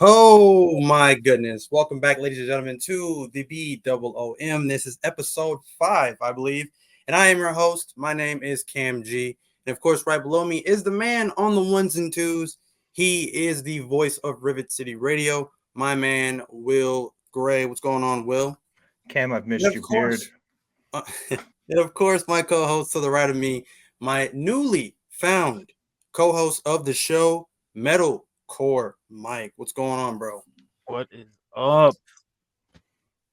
Oh my goodness. Welcome back, ladies and gentlemen, to the BOOM. This is episode 5, I believe. And I am your host. My name is Cam G. And of course, right below me is the man on the ones and twos. He is the voice of Rivet City Radio, my man, Will Gray. What's going on, Will? Cam, I've And missed of your beard. course, and of course, my co-host to the right of me, my newly found co-host of the show, Metal Core Mike. What's going on, bro? What is up?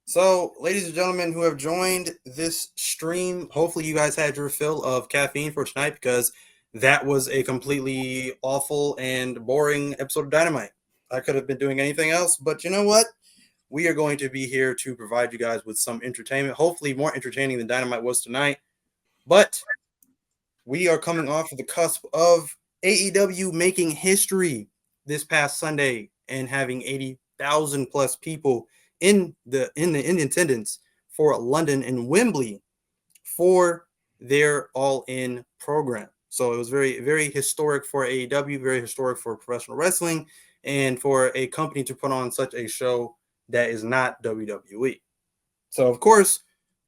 So, ladies and gentlemen who have joined this stream, hopefully you guys had your fill of caffeine for tonight because that was a completely awful and boring episode of Dynamite. I could have been doing anything else, but you know what? We are going to be here to provide you guys with some entertainment, hopefully more entertaining than Dynamite was tonight. But we are coming off of the cusp of AEW making history this past Sunday and having 80,000 plus people in attendance for London and Wembley for their all-in program. So it was very, very historic for AEW, very historic for professional wrestling, and for a company to put on such a show that is not WWE. So of course,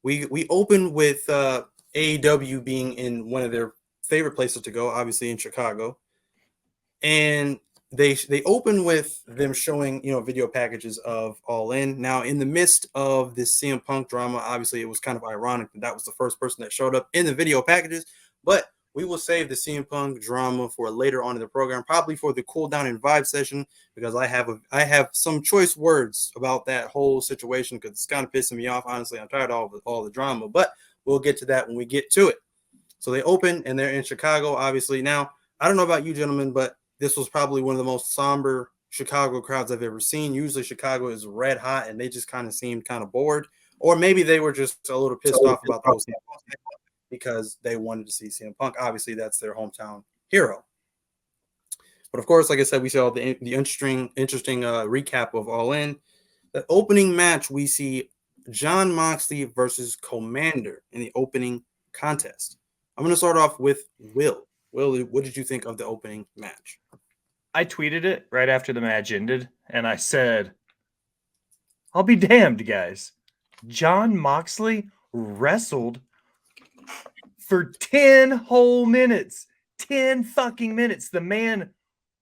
we open with AEW being in one of their favorite places to go, obviously in Chicago, and they open with them showing video packages of All In. Now, in the midst of this CM Punk drama, obviously it was kind of ironic that was the first person that showed up in the video packages, but we will save the CM Punk drama for later on in the program, probably for the cool down and vibe session, because I have some choice words about that whole situation because it's kind of pissing me off. Honestly, I'm tired of all the drama, but we'll get to that when we get to it. So they open and they're in Chicago, obviously. Now, I don't know about you gentlemen, but this was probably one of the most somber Chicago crowds I've ever seen. Usually Chicago is red hot and they just kind of seemed kind of bored. Or maybe they were just a little pissed off about the whole CM Punk because they wanted to see CM Punk. Obviously, that's their hometown hero. But of course, like I said, we saw the interesting recap of All In. The opening match, we see Jon Moxley versus Commander in the opening contest. I'm going to start off with Will. Will, what did you think of the opening match? I tweeted it right after the match ended, and I said, I'll be damned, guys. Jon Moxley wrestled for 10 whole minutes. 10 fucking minutes. The man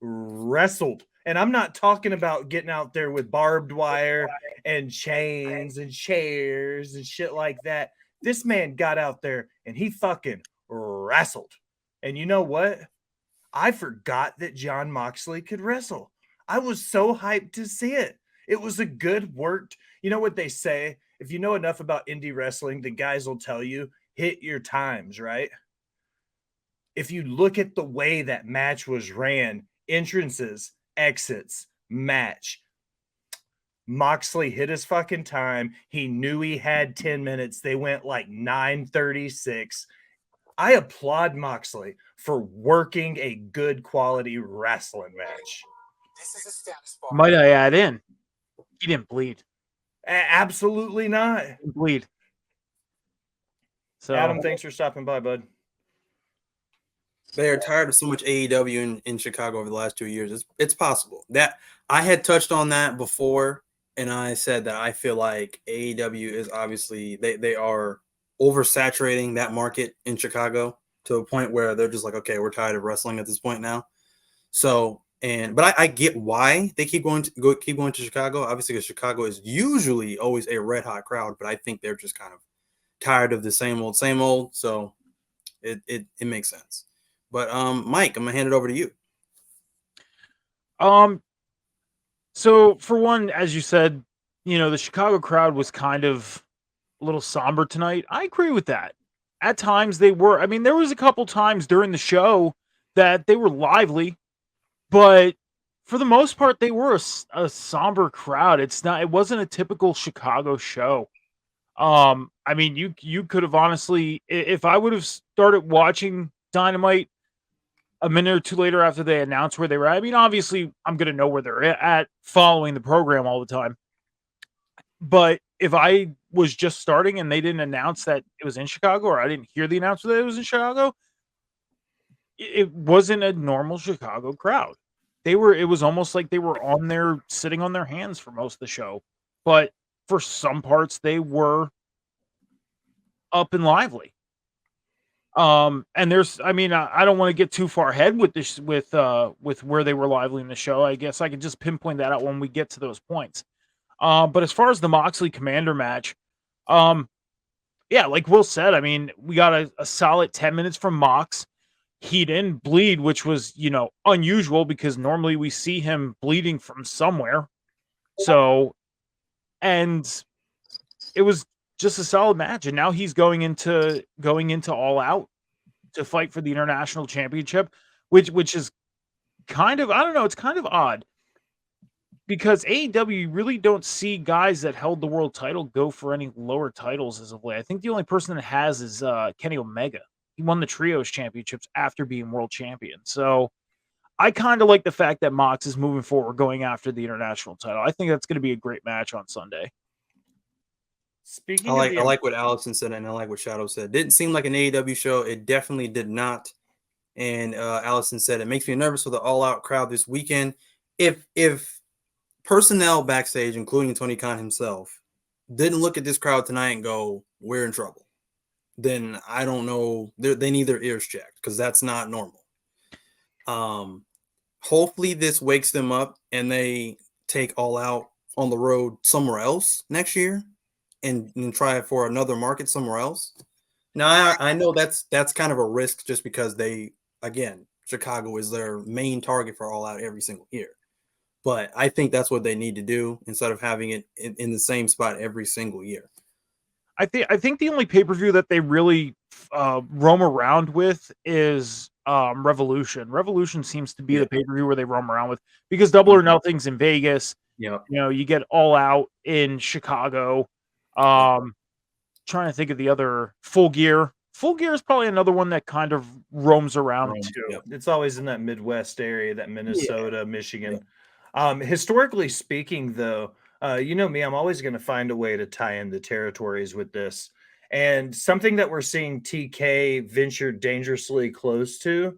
wrestled. And I'm not talking about getting out there with barbed wire and chains and chairs and shit like that. This man got out there and he fucking wrestled. And you know what? I forgot that Jon Moxley could wrestle. I was so hyped to see it. It was a good worked. You know what they say? If you know enough about indie wrestling, the guys will tell you, hit your times, right? If you look at the way that match was ran, entrances, exits, match, Moxley hit his fucking time. He knew he had 10 minutes. They went like 9:36. I applaud Moxley for working a good quality wrestling match. This is a status bar. Might I add in? He didn't bleed. Absolutely not. He didn't bleed. So, Adam, thanks for stopping by, bud. They are tired of so much AEW in Chicago over the last 2 years. It's possible. That I had touched on that before, and I said that I feel like AEW is obviously they are oversaturating that market in Chicago to a point where they're just like, okay, we're tired of wrestling at this point now. So, but I get why they keep going to Chicago. Obviously, because Chicago is usually always a red hot crowd, but I think they're just kind of tired of the same old. So it makes sense. But Mike, I'm gonna hand it over to you. So for one, as you said, the Chicago crowd was kind of a little somber tonight. I agree with that. At times they were. I mean, there was a couple times during the show that they were lively, but for the most part, they were a somber crowd. It wasn't a typical Chicago show. I mean, you could have honestly, if I would have started watching Dynamite a minute or two later after they announced where they were at, I mean, obviously, I'm going to know where they're at following the program all the time. But if I was just starting and they didn't announce that it was in Chicago, or I didn't hear the announcement that it was in Chicago, it wasn't a normal Chicago crowd. it was almost like they were sitting on their hands for most of the show. But for some parts, they were up and lively. And I don't want to get too far ahead with this, with where they were lively in the show. I guess I could just pinpoint that out when we get to those points. But as far as the Moxley Commander match, yeah, like Will said, I mean, we got a solid 10 minutes from Mox. He didn't bleed, which was, unusual because normally we see him bleeding from somewhere. So, and it was just a solid match. And now he's going into All Out to fight for the international championship, which is kind of, I don't know, it's kind of odd because AEW, you really don't see guys that held the world title go for any lower titles as of late. I think the only person that has is Kenny Omega. He won the trios championships after being world champion. So I kind of like the fact that Mox is moving forward, going after the international title. I think that's going to be a great match on Sunday. Speaking I of like what Allison said, and I like what Shadow said. Didn't seem like an AEW show. It definitely did not. And Allison said it makes me nervous for the all-out crowd this weekend. If personnel backstage, including Tony Khan himself, didn't look at this crowd tonight and go, "We're in trouble," then I don't know. They need their ears checked because that's not normal. Hopefully this wakes them up and they take All Out on the road somewhere else next year and try it for another market somewhere else. Now I know that's kind of a risk just because Chicago is their main target for All Out every single year. But I think that's what they need to do instead of having it in the same spot every single year. I think the only pay-per-view that they really roam around with is Revolution. Revolution seems to be the pay-per-view where they roam around with, because Double or Nothing's in Vegas. Yeah. You get All Out in Chicago. Trying to think of the other. Full Gear. Full Gear is probably another one that kind of roams around too. Yep. It's always in that Midwest area, that Minnesota, Michigan. Historically speaking, though, you know me, I'm always going to find a way to tie in the territories with this. And something that we're seeing TK venture dangerously close to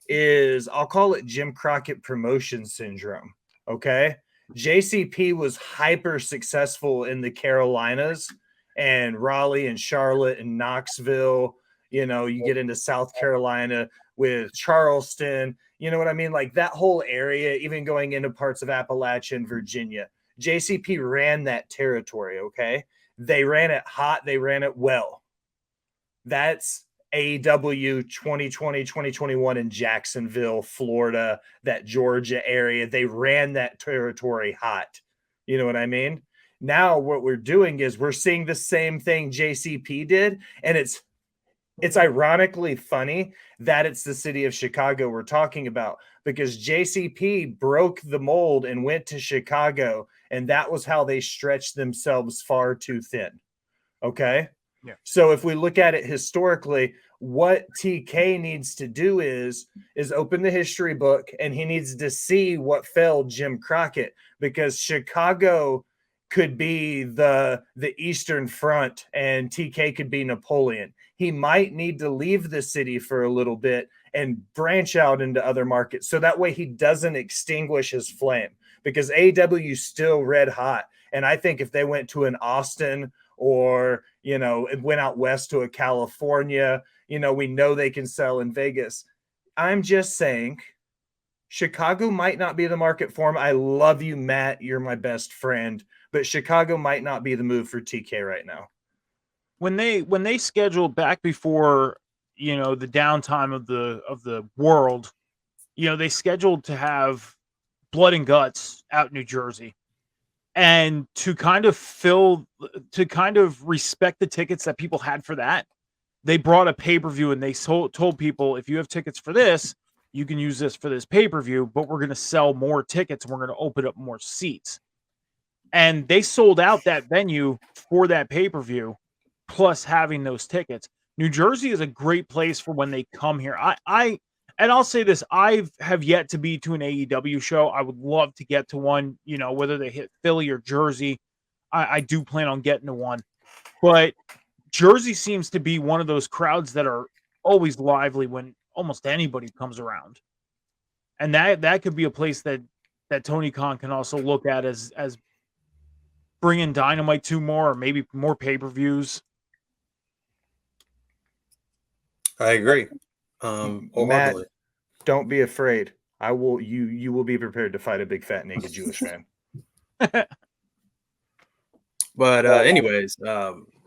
is, I'll call it Jim Crockett promotion syndrome. Okay. JCP was hyper successful in the Carolinas and Raleigh and Charlotte and Knoxville. You get into South Carolina with Charleston. You know what I mean? Like that whole area, even going into parts of Appalachia and Virginia. JCP ran that territory, okay? They ran it hot. They ran it well. That's AEW 2020, 2021 in Jacksonville, Florida, that Georgia area. They ran that territory hot. You know what I mean? Now what we're doing is we're seeing the same thing JCP did, and it's ironically funny that it's the city of Chicago we're talking about, because JCP broke the mold and went to Chicago, and that was how they stretched themselves far too thin. Okay? Yeah. So if we look at it historically, what TK needs to do is open the history book, and he needs to see what failed Jim Crockett, because Chicago could be the Eastern Front and TK could be Napoleon. He might need to leave the city for a little bit and branch out into other markets, so that way he doesn't extinguish his flame, because AEW is still red hot. And I think if they went to an Austin, or it went out west to a California, we know they can sell in Vegas. I'm just saying Chicago might not be the market for him. I love you, Matt. You're my best friend. But Chicago might not be the move for TK right now. When they scheduled back before, the downtime of the world, they scheduled to have Blood and Guts out in New Jersey. And to kind of respect the tickets that people had for that, they brought a pay-per-view, and they told people, if you have tickets for this, you can use this for this pay-per-view, but we're going to sell more tickets and we're going to open up more seats. And they sold out that venue for that pay-per-view, plus having those tickets. New Jersey is a great place for when they come here. And I'll say this, I have yet to be to an AEW show. I would love to get to one, whether they hit Philly or Jersey. I do plan on getting to one. But Jersey seems to be one of those crowds that are always lively when almost anybody comes around. and that could be a place that Tony Khan can also look at as bringing Dynamite to more, or maybe more pay-per-views. I agree. Matt, Wholeheartedly. don't be afraid. I will. You will be prepared to fight a big fat naked Jewish fan. But anyways,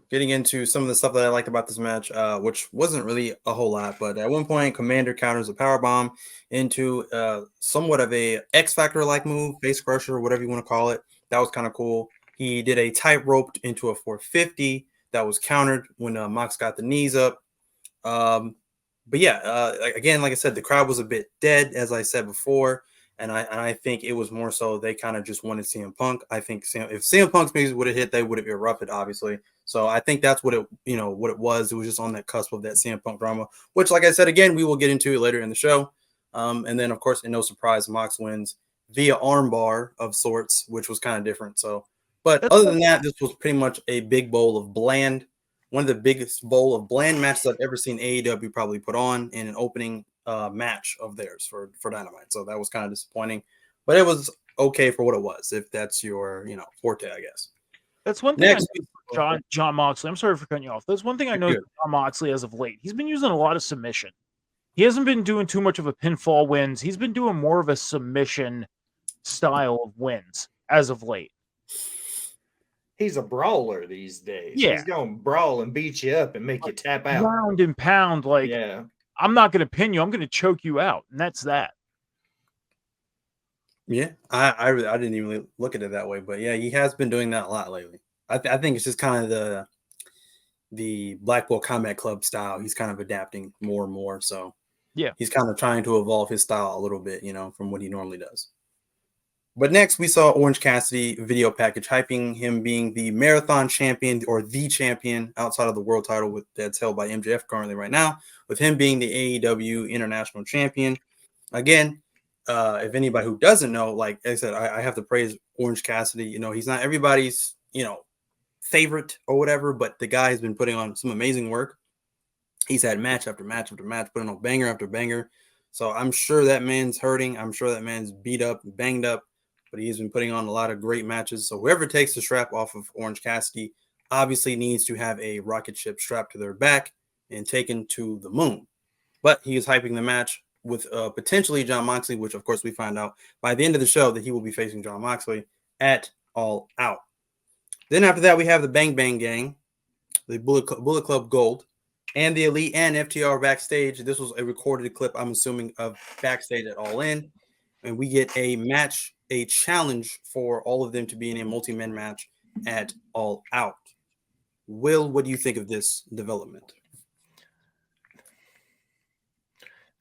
getting into some of the stuff that I liked about this match, which wasn't really a whole lot, but at one point, Commander counters a powerbomb into somewhat of a X Factor like move, face crusher, whatever you want to call it. That was kind of cool. He did a tightrope into a 450 that was countered when Mox got the knees up. But yeah, again, like I said, the crowd was a bit dead, as I said before. And I think it was more so they kind of just wanted CM Punk. I think if CM Punk's music would have hit, they would have erupted, obviously. So I think that's what it was. It was just on that cusp of that CM Punk drama, which, like I said, again, we will get into it later in the show. And then, of course, in no surprise, Mox wins via armbar of sorts, which was kind of different. So, but other than that, this was pretty much a big bowl of bland. One of the biggest bowl of bland matches I've ever seen AEW probably put on in an opening match of theirs for Dynamite. So that was kind of disappointing, but it was okay for what it was. If that's your forte, I guess. That's one thing. Next, John Moxley. I'm sorry for cutting you off. That's one thing I know John Moxley as of late. He's been using a lot of submission. He hasn't been doing too much of a pinfall wins. He's been doing more of a submission style of wins as of late. He's a brawler these days. Yeah. He's going to brawl and beat you up and make you tap out. Round and pound, like, yeah. I'm not going to pin you. I'm going to choke you out. And that's that. Yeah, I didn't even really look at it that way. But yeah, he has been doing that a lot lately. I think it's just kind of the Blackpool Combat Club style. He's kind of adapting more and more. So yeah, he's kind of trying to evolve his style a little bit, from what he normally does. But next, we saw Orange Cassidy video package hyping him being the marathon champion or the champion outside of the world title that's held by MJF currently right now, with him being the AEW international champion. Again, if anybody who doesn't know, like I said, I have to praise Orange Cassidy. He's not everybody's, favorite or whatever, but the guy has been putting on some amazing work. He's had match after match after match, putting on banger after banger. So I'm sure that man's hurting. I'm sure that man's beat up and banged up, but he's been putting on a lot of great matches. So whoever takes the strap off of Orange Cassidy obviously needs to have a rocket ship strapped to their back and taken to the moon. But he is hyping the match with potentially Jon Moxley, which of course we find out by the end of the show that he will be facing Jon Moxley at All Out. Then after that, we have the Bang Bang Gang, the Bullet Club Gold, and the Elite and FTR backstage. This was a recorded clip, I'm assuming, of backstage at All In. And we get a match, a challenge for all of them to be in a multi-man match at All Out. Will, what do you think of this development?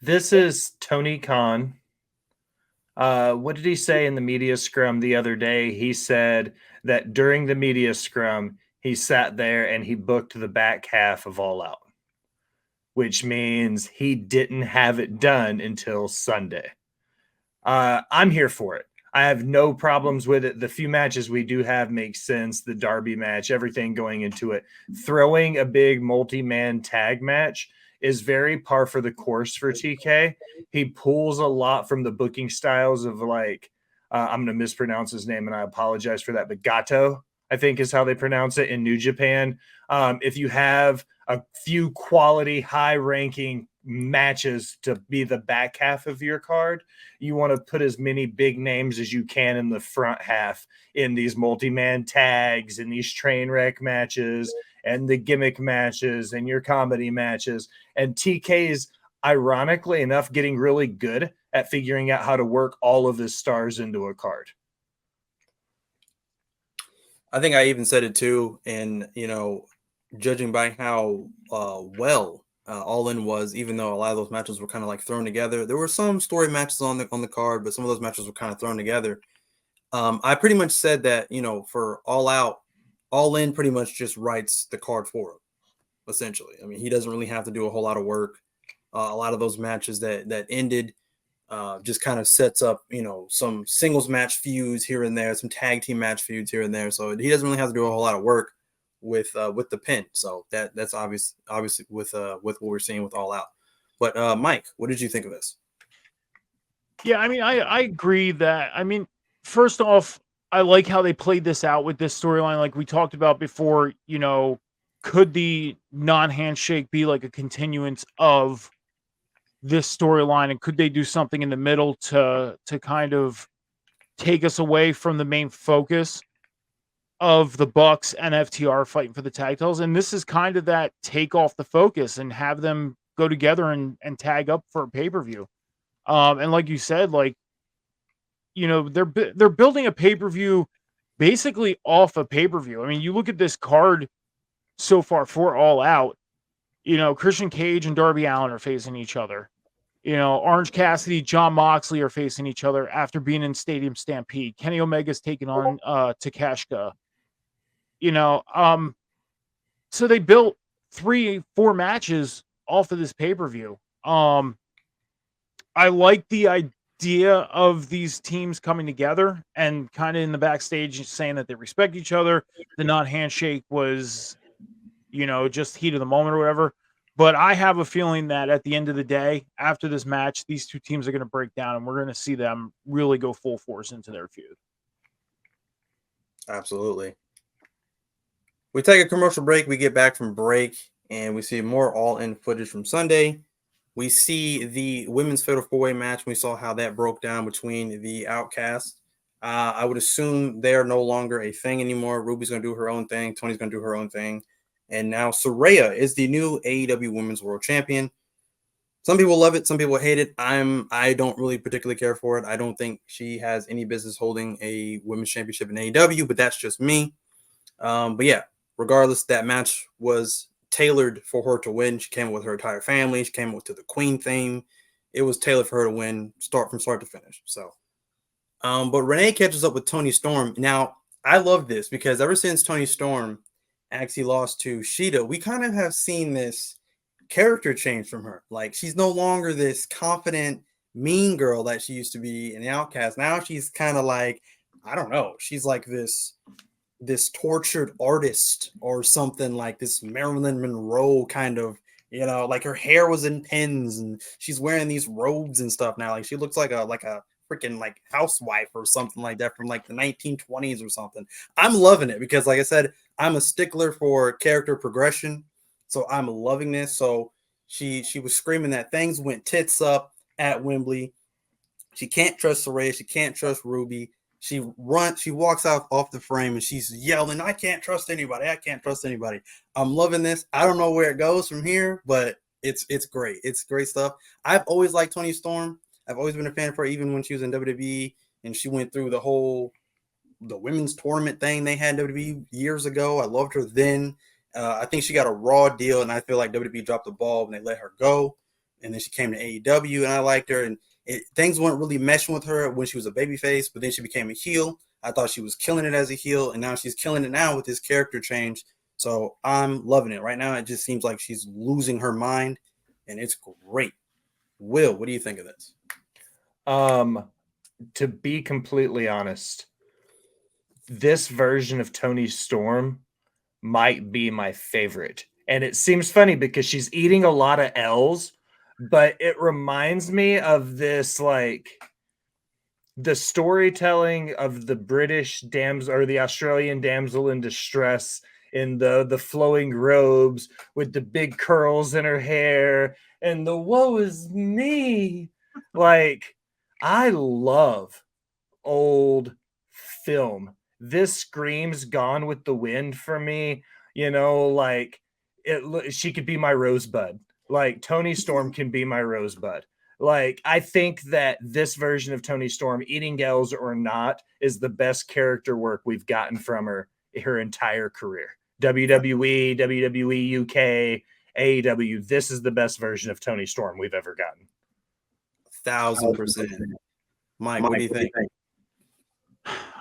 This is Tony Khan. What did he say in the media scrum the other day? He said that during the media scrum, he sat there and he booked the back half of All Out, which means he didn't have it done until Sunday. I'm here for it. I have no problems with it. The few matches we do have make sense. The Darby match, everything going into it. Throwing a big multi-man tag match is very par for the course for TK. He pulls a lot from the booking styles of like, I'm going to mispronounce his name and I apologize for that, but Gato, I think is how they pronounce it in New Japan. If you have a few quality, high-ranking matches to be the back half of your card, you want to put as many big names as you can in the front half in these multi-man tags and these train wreck matches and the gimmick matches and your comedy matches. And TK's, ironically enough, getting really good at figuring out how to work all of his stars into a card. I think I even said it too, and judging by how well All In was, even though a lot of those matches were kind of like thrown together, there were some story matches on the card, but some of those matches were kind of thrown together. I pretty much said that for All Out, All In pretty much just writes the card for him, essentially. I mean, he doesn't really have to do a whole lot of work. A lot of those matches that ended just kind of sets up, some singles match feuds here and there, some tag team match feuds here and there. So he doesn't really have to do a whole lot of work with the pin. So that's obviously with what we're seeing with All Out. But Mike, what did you think of this? Yeah, I mean, I agree that. I mean, first off, I like how they played this out with this storyline, like we talked about before. Could the non-handshake be like a continuance of this storyline, and could they do something in the middle to kind of take us away from the main focus of the Bucks and FTR fighting for the tag titles? And this is kind of that take off the focus and have them go together and tag up for a pay-per-view. And like you said, like, they're building a pay-per-view basically off a pay-per-view. I mean, you look at this card so far for All Out. Christian Cage and Darby Allin are facing each other. Orange Cassidy, John Moxley are facing each other after being in Stadium Stampede. Kenny Omega's taking on Takeshita. You know, um, so they built 3-4 matches off of this pay-per-view. I like the idea of these teams coming together and kind of in the backstage saying that they respect each other. The non-handshake was, just heat of the moment or whatever. But I have a feeling that at the end of the day, after this match, these two teams are going to break down and we're going to see them really go full force into their feud. Absolutely. We take a commercial break. We get back from break and we see more all-in footage from Sunday. We see the women's fatal four-way match. We saw how that broke down between the Outcasts. I would assume they are no longer a thing anymore. Ruby's going to do her own thing. Tony's going to do her own thing. And now Saraya is the new AEW Women's World Champion. Some people love it. Some people hate it. I don't really particularly care for it. I don't think she has any business holding a women's championship in AEW, but that's just me. But yeah, regardless, that match was tailored for her to win. She came with her entire family. She came with to the Queen theme. It was tailored for her to win, start to finish. So, but Renee catches up with Toni Storm. Now, I love this because ever since Toni Storm actually lost to Sheeta, we kind of have seen this character change from her. Like, she's no longer this confident, mean girl that she used to be in the Outcast. Now she's kind of like, I don't know, she's like this tortured artist or something, like this Marilyn Monroe kind of, like her hair was in pins and she's wearing these robes and stuff now. Like she looks like a freaking like housewife or something like that from like the 1920s or something. I'm loving it because, like I said, I'm a stickler for character progression. So I'm loving this. So she was screaming that things went tits up at Wembley. She can't trust Saraya. She can't trust Ruby. She walks out off the frame and she's yelling, I can't trust anybody. I can't trust anybody. I'm loving this. I don't know where it goes from here, but it's great. It's great stuff. I've always liked Toni Storm. I've always been a fan of her, even when she was in WWE and she went through the women's tournament thing they had in WWE years ago. I loved her then. I think she got a Raw deal, and I feel like WWE dropped the ball when they let her go. And then she came to AEW, and I liked her. And things weren't really meshing with her when she was a babyface, but then she became a heel. I thought she was killing it as a heel, and now she's killing it now with this character change. So I'm loving it. Right now, it just seems like she's losing her mind, and it's great. Will, what do you think of this? To be completely honest, this version of Toni Storm might be my favorite. And it seems funny because she's eating a lot of L's, but it reminds me of this, like, the storytelling of the British damsel or the Australian damsel in distress in the flowing robes with the big curls in her hair and the woe is me. Like, I love old film. This screams Gone with the Wind for me. Like she could be my Rosebud. Like Toni Storm can be my Rosebud. Like, I think that this version of Toni Storm, eating L's or not, is the best character work we've gotten from her entire career. WWE, WWE UK, AEW. This is the best version of Toni Storm we've ever gotten. 1,000%. Mike, what do you think?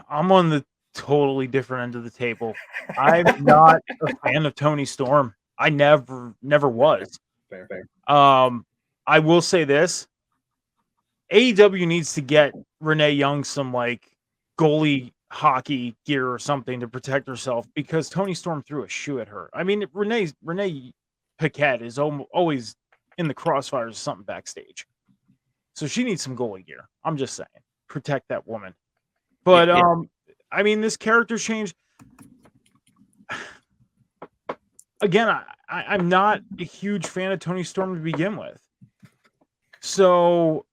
I'm on the totally different end of the table. I'm not a fan of Toni Storm. I never was. Fair. I will say this. AEW needs to get Renee Young some like goalie hockey gear or something to protect herself because Toni Storm threw a shoe at her. I mean, Renee Paquette is always in the crossfires of something backstage. So she needs some goalie gear. I'm just saying, protect that woman. But Yeah. I mean, this character change. Again, I'm not a huge fan of Toni Storm to begin with. So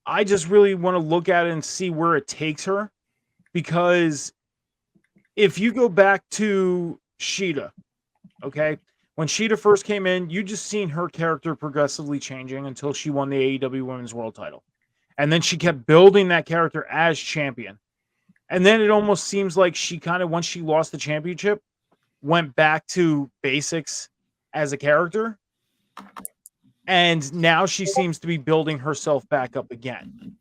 I just really want to look at it and see where it takes her. Because if you go back to Sheeta, okay, when Sheeta first came in, you just seen her character progressively changing until she won the AEW Women's World title. And then she kept building that character as champion. And then it almost seems like she kind of, once she lost the championship, went back to basics as a character. And now she seems to be building herself back up again,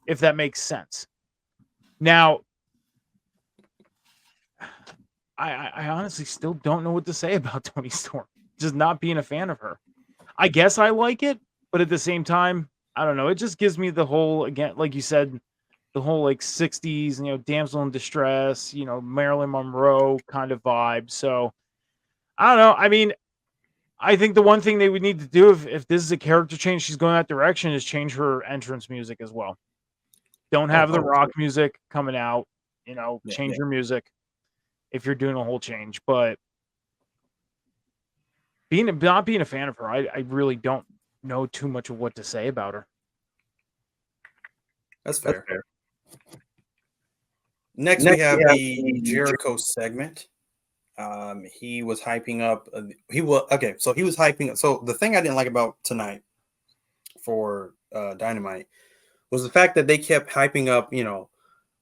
if that makes sense. Now, I honestly still don't know what to say about Toni Storm. Just not being a fan of her. I guess I like it, but at the same time, I don't know. It just gives me the whole, again, like you said, the whole like 60s, damsel in distress, Marilyn Monroe kind of vibe. So I don't know. I mean, I think the one thing they would need to do if this is a character change, she's going that direction, is change her entrance music as well. Don't have the rock music coming out, change your music if you're doing a whole change. But not being a fan of her, I really don't know too much of what to say about her. That's fair. Next, we have the Jericho segment. He was hyping up. He was hyping. So the thing I didn't like about tonight for Dynamite was the fact that they kept hyping up.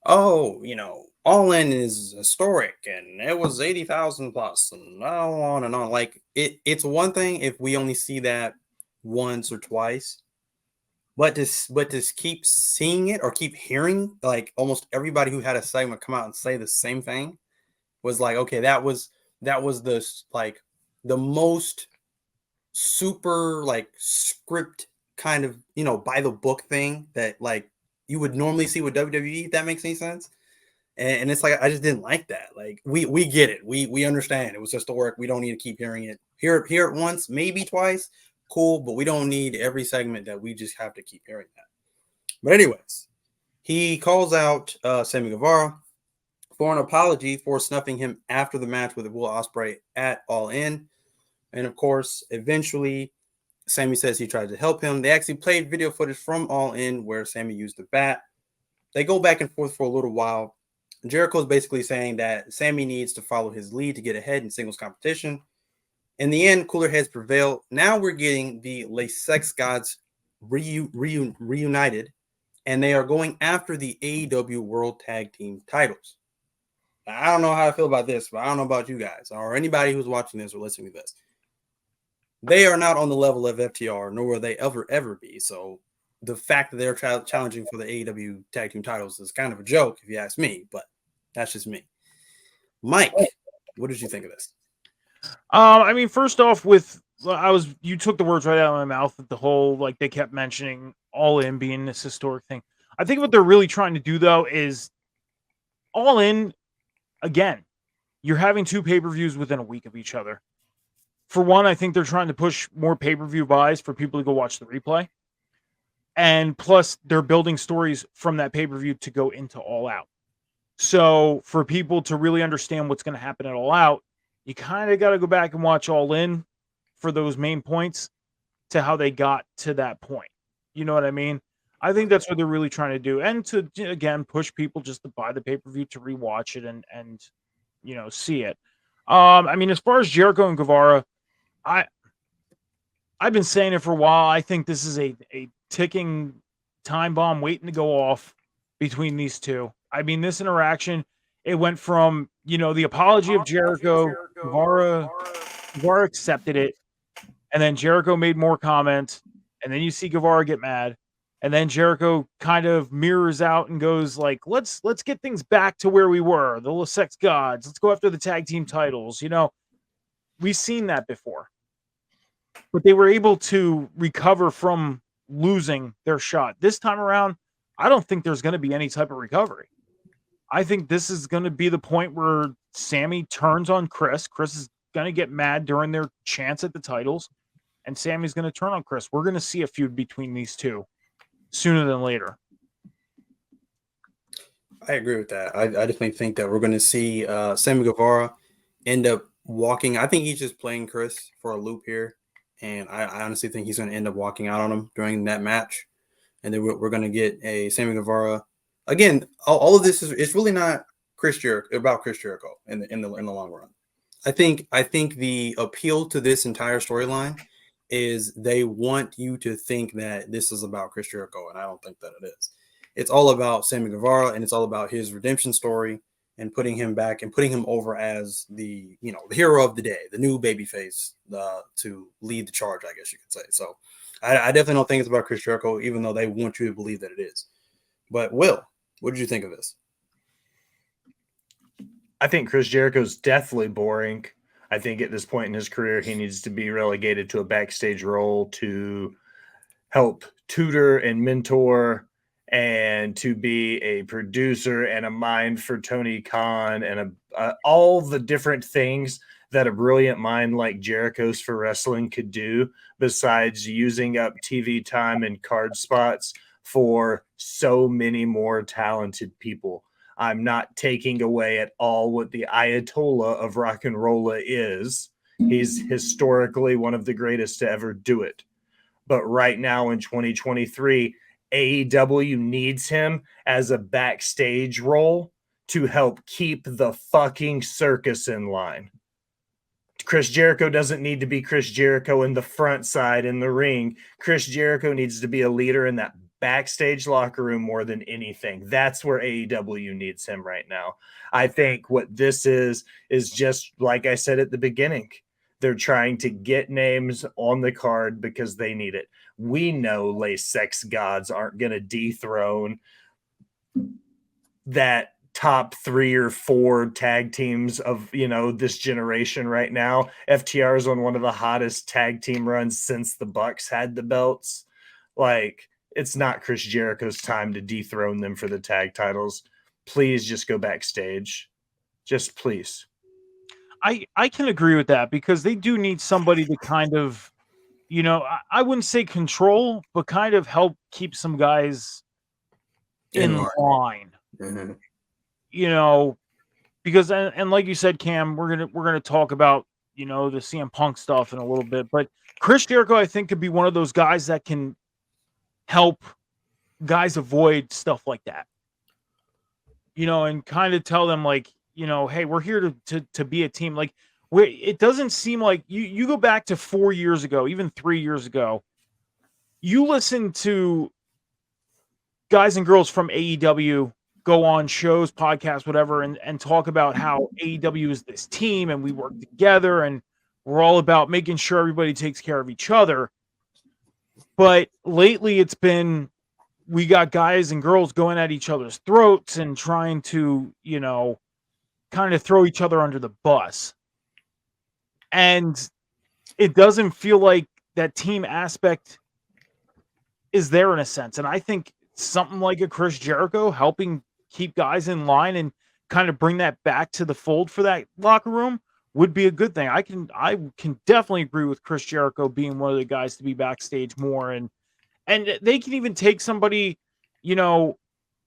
All In is historic, and it was 80,000 plus, and on and on. Like it's one thing if we only see that once or twice. But to keep seeing it or keep hearing, like almost everybody who had a segment come out and say the same thing was like, okay, that was the like the most super like script kind of by the book thing that like you would normally see with WWE, if that makes any sense. And it's like I just didn't like that. Like we get it, we understand it was historic. We don't need to keep hearing it. Hear it once, maybe twice. Cool, but we don't need every segment that we just have to keep hearing that. But anyways, he calls out Sammy Guevara for an apology for snuffing him after the match with Will Ospreay at All In. And of course, eventually, Sammy says he tried to help him. They actually played video footage from All In where Sammy used the bat. They go back and forth for a little while. Jericho is basically saying that Sammy needs to follow his lead to get ahead in singles competition. In the end, cooler heads prevail. Now we're getting the Les Sex Gods reunited, and they are going after the AEW World Tag Team titles. Now, I don't know how I feel about this, but I don't know about you guys or anybody who's watching this or listening to this. They are not on the level of FTR, nor will they ever be. So the fact that they're challenging for the AEW Tag Team titles is kind of a joke, if you ask me, but that's just me. Mike, what did you think of this? I mean, first off, you took the words right out of my mouth with the whole, like, they kept mentioning All In being this historic thing. I think what they're really trying to do, though, is All In, again, you're having two pay-per-views within a week of each other. For one, I think they're trying to push more pay-per-view buys for people to go watch the replay. And plus, they're building stories from that pay-per-view to go into All Out. So for people to really understand what's going to happen at All Out, you kind of got to go back and watch All In for those main points to how they got to that point. You know what I mean? I think that's what they're really trying to do. And to, again, push people just to buy the pay-per-view to rewatch it and see it. I mean, as far as Jericho and Guevara, I've been saying it for a while. I think this is a ticking time bomb waiting to go off between these two. I mean, this interaction, it went from, the apology of Jericho, Guevara accepted it, and then Jericho made more comments, and then you see Guevara get mad, and then Jericho kind of mirrors out and goes like, let's get things back to where we were, the Les Sex Gods. Let's go after the tag team titles. We've seen that before. But they were able to recover from losing their shot. This time around, I don't think there's going to be any type of recovery. I think this is going to be the point where Sammy turns on Chris. Chris is going to get mad during their chance at the titles. and Sammy's going to turn on Chris. We're going to see a feud between these two sooner than later. I agree with that. I definitely think that we're going to see Sammy Guevara end up walking. I think he's just playing Chris for a loop here, and I honestly think he's going to end up walking out on him during that match, and then we're going to get a Sammy Guevara again. All of this is it's really not about Chris Jericho in the long run. I think the appeal to this entire storyline is they want you to think that this is about Chris Jericho, and I don't think that it is. It's all about Sammy Guevara, and it's all about his redemption story and putting him back and putting him over as the hero of the day, the new babyface to lead the charge, I guess you could say. So I definitely don't think it's about Chris Jericho, even though they want you to believe that it is. But Will, what did you think of this? I think Chris Jericho's deathly boring. I think at this point in his career, he needs to be relegated to a backstage role to help tutor and mentor and to be a producer and a mind for Tony Khan and all the different things that a brilliant mind like Jericho's for wrestling could do, besides using up TV time and card spots for so many more talented people. I'm not taking away at all what the Ayatollah of rock and roll is. He's historically one of the greatest to ever do it. But right now in 2023, AEW needs him as a backstage role to help keep the fucking circus in line. Chris Jericho doesn't need to be Chris Jericho in the front side in the ring. Chris Jericho needs to be a leader in that backstage locker room more than anything. That's where AEW needs him right now. I think what this is just like I said at the beginning. They're trying to get names on the card because they need it. We know lace sex gods aren't going to dethrone that top 3 or 4 tag teams of, this generation right now. FTR is on one of the hottest tag team runs since the Bucks had the belts. Like, it's not Chris Jericho's time to dethrone them for the tag titles. Please just go backstage. Just please. I can agree with that because they do need somebody to kind of, I wouldn't say control, but kind of help keep some guys in line. Mm-hmm. Because and like you said, Cam, we're gonna talk about the CM Punk stuff in a little bit, but Chris Jericho, I think, could be one of those guys that can help guys avoid stuff like that. And kind of tell them like, hey, we're here to be a team. Like, it doesn't seem like you go back to 4 years ago, even 3 years ago, you listen to guys and girls from AEW go on shows, podcasts, whatever, and talk about how AEW is this team and we work together and we're all about making sure everybody takes care of each other. But lately it's been, we got guys and girls going at each other's throats and trying to, kind of throw each other under the bus. And it doesn't feel like that team aspect is there in a sense. And I think something like a Chris Jericho helping keep guys in line and kind of bring that back to the fold for that locker room would be a good thing. I can definitely agree with Chris Jericho being one of the guys to be backstage more. And they can even take somebody,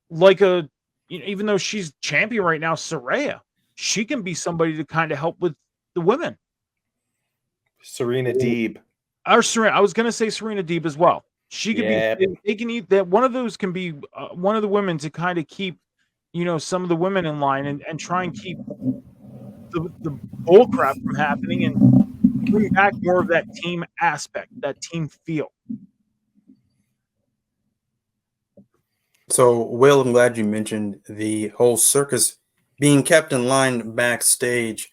like even though she's champion right now, Saraya, she can be somebody to kind of help with the women. Serena Deeb. Or Serena, I was going to say Serena Deeb as well. She could be, they can eat that. One of those can be one of the women to kind of keep, some of the women in line and try and keep the bull crap from happening and bring back more of that team aspect, that team feel. So, Will, I'm glad you mentioned the whole circus being kept in line backstage.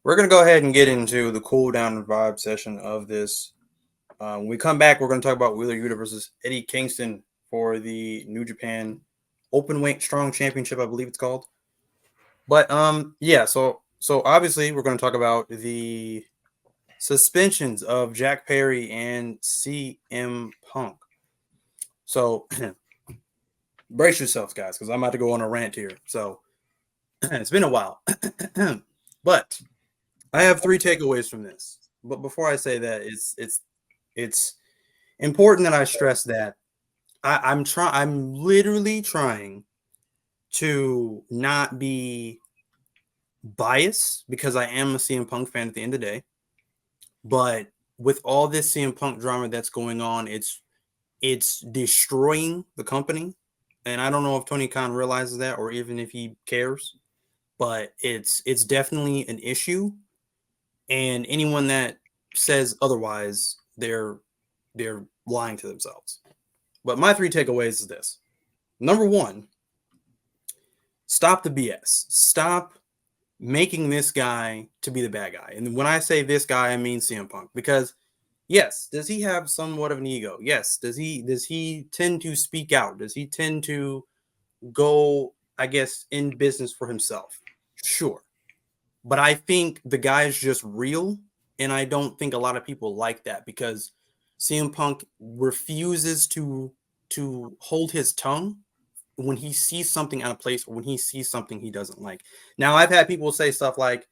We're going to go ahead and get into the cool down and vibe session of this. When we come back, we're going to talk about Wheeler Yuta versus Eddie Kingston for the New Japan Openweight Strong Championship, I believe it's called. But so obviously we're going to talk about the suspensions of Jack Perry and CM Punk. So brace yourselves, guys, because I'm about to go on a rant here. So it's been a while, but I have 3 takeaways from this. But before I say that, it's It's important that I stress that I'm literally trying to not be biased because I am a CM Punk fan at the end of the day. But with all this CM Punk drama that's going on, it's destroying the company. And I don't know if Tony Khan realizes that or even if he cares, but it's definitely an issue. And anyone that says otherwise, they're lying to themselves. But my three takeaways is this. Number one, stop the BS. Stop making this guy to be the bad guy. And when I say this guy, I mean CM Punk. Because yes, does he have somewhat of an ego? Yes. Does he tend to speak out? Does he tend to go, I guess, in business for himself? Sure. But I think the guy is just real. And I don't think a lot of people like that because CM Punk refuses to hold his tongue when he sees something out of place or when he sees something he doesn't like. Now, I've had people say stuff like,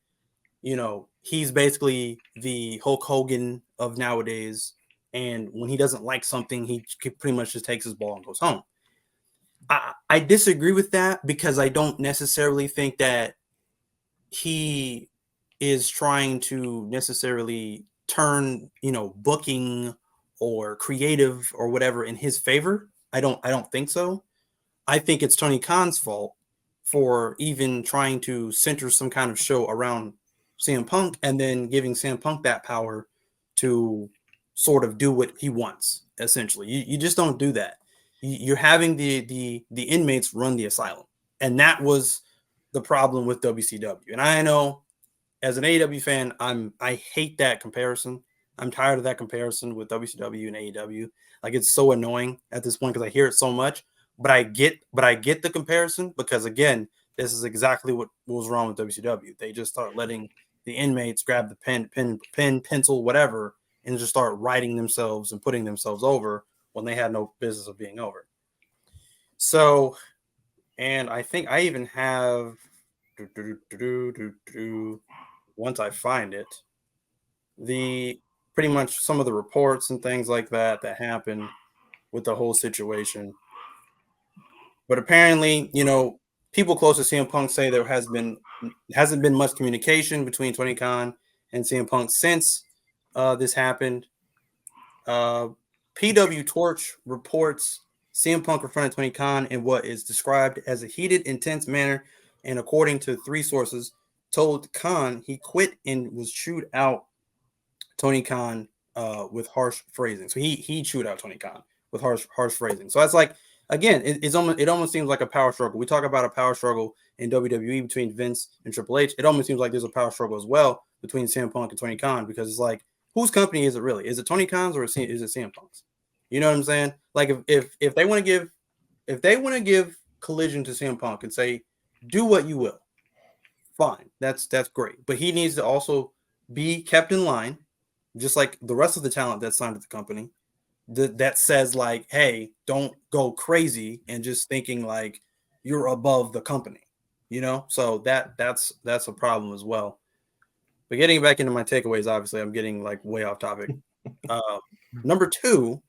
he's basically the Hulk Hogan of nowadays. And when he doesn't like something, he pretty much just takes his ball and goes home. I disagree with that because I don't necessarily think that he is trying to necessarily turn, booking or creative or whatever in his favor. I don't think so. I think it's Tony Khan's fault for even trying to center some kind of show around CM Punk and then giving CM Punk that power to sort of do what he wants. Essentially, you just don't do that. You're having the inmates run the asylum, and that was the problem with WCW. And I know as an AEW fan, I hate that comparison. I'm tired of that comparison with WCW and AEW. Like it's so annoying at this point because I hear it so much. But I get the comparison because again, this is exactly what was wrong with WCW. They just start letting the inmates grab the pen, pencil, whatever, and just start writing themselves and putting themselves over when they had no business of being over. So, and I think I even have once I find it, the pretty much some of the reports and things like that happened with the whole situation. But apparently, people close to CM Punk say there hasn't been much communication between Tony Khan and CM Punk since this happened. PW Torch reports CM Punk confronted Tony Khan in what is described as a heated, intense manner, and according to three sources, told Khan he quit and was chewed out Tony Khan with harsh phrasing. So he chewed out Tony Khan with harsh phrasing. So that's like again, it almost seems like a power struggle. We talk about a power struggle in WWE between Vince and Triple H. It almost seems like there's a power struggle as well between CM Punk and Tony Khan because it's like whose company is it really? Is it Tony Khan's or is it CM Punk's? You know what I'm saying? Like if they want to give Collision to CM Punk and say do what you will, fine, that's great. But he needs to also be kept in line, just like the rest of the talent that's signed to the company. That says like, hey, don't go crazy and just thinking like you're above the company, So that's a problem as well. But getting back into my takeaways, obviously, I'm getting like way off topic. Number two,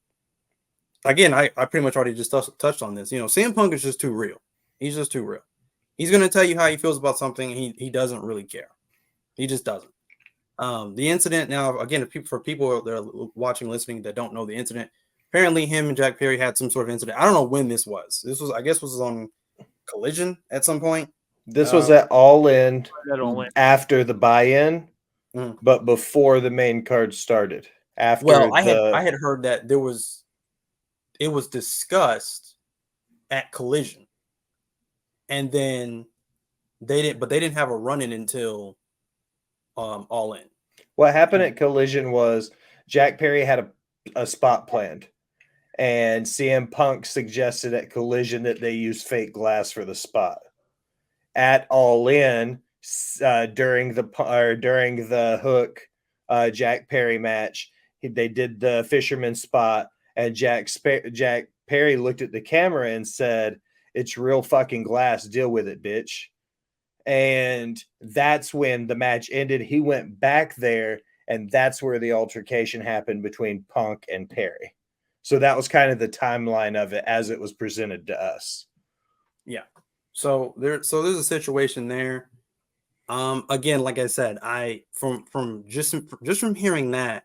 again, I pretty much already just touched on this. CM Punk is just too real. He's just too real. He's going to tell you how he feels about something. He doesn't really care. He just doesn't. The incident now, again, for people that are watching, listening that don't know the incident, apparently him and Jack Perry had some sort of incident. I don't know when this was. I guess was on Collision at some point. This was at All In All In. after the buy-in, but before the main card started. Well, I had heard that it was discussed at Collision, and then they didn't have a run-in until All In. What happened at Collision was Jack Perry had a spot planned, and CM Punk suggested at Collision that they use fake glass for the spot. At All In, during the Hook Jack Perry match, they did the fisherman spot, and Jack Perry looked at the camera and said, "It's real fucking glass. Deal with it, bitch." And that's when the match ended. He went back there And that's where the altercation happened between Punk and Perry. So that was kind of the timeline of it as it was presented to us. Yeah. So there's a situation there. Again, like I said, from hearing that,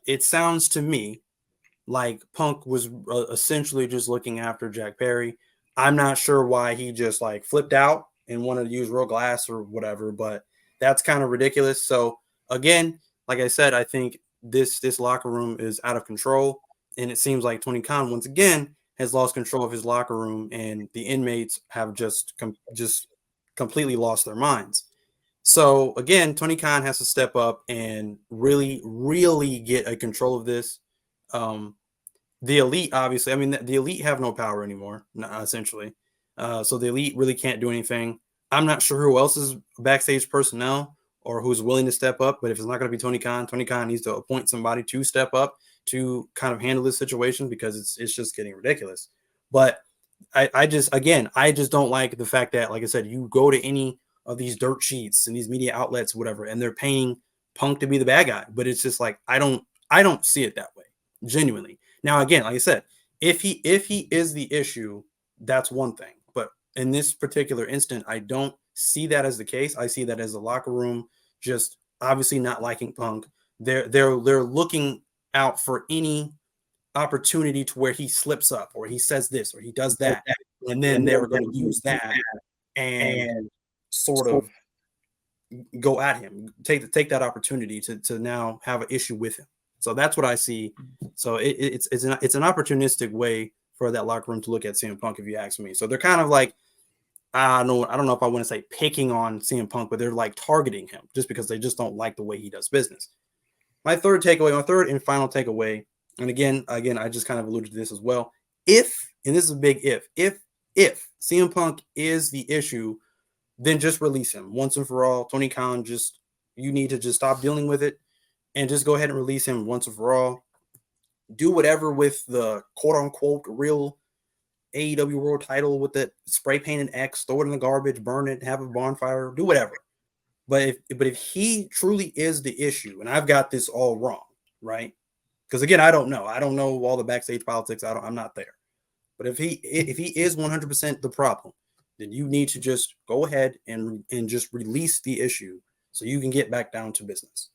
it sounds to me like Punk was essentially just looking after Jack Perry. I'm not sure why he just like flipped out and wanted to use real glass or whatever, but that's kind of ridiculous. So again, like I said, I think this locker room is out of control, and it seems like Tony Khan once again has lost control of his locker room, and the inmates have just completely lost their minds. So again, Tony Khan has to step up and really, really get a control of this. Um, the elite, obviously, I mean, the elite have no power anymore, essentially. So the elite really can't do anything. I'm not sure who else is backstage personnel or who's willing to step up, but if it's not going to be Tony Khan needs to appoint somebody to step up to kind of handle this situation because it's just getting ridiculous. But I just don't like the fact that, like I said, you go to any of these dirt sheets and these media outlets, whatever, and they're paying Punk to be the bad guy. But it's just like I don't see it that way, genuinely. Now, again, like I said, if he is the issue, that's one thing. But in this particular instant, I don't see that as the case. I see that as the locker room just obviously not liking Punk. They're looking out for any opportunity to where he slips up or he says this or he does that, and then they were going to use that and sort of go at him, take that opportunity to now have an issue with him. So that's what I see. So it's an opportunistic way for that locker room to look at CM Punk, if you ask me. So they're kind of like, I don't know if I want to say picking on CM Punk, but they're like targeting him just because they just don't like the way he does business. My third and final takeaway, and again, I just kind of alluded to this as well. If, and this is a big if CM Punk is the issue, then just release him once and for all. Tony Khan, you need to just stop dealing with it and just go ahead and release him once and for all. Do whatever with the quote unquote real AEW World title with the spray painted X, throw it in the garbage, burn it, have a bonfire, do whatever. But if he truly is the issue, and I've got this all wrong, right? Because again, I don't know all the backstage politics. I'm not there. But if he is 100% the problem, then you need to just go ahead and just release the issue so you can get back down to business.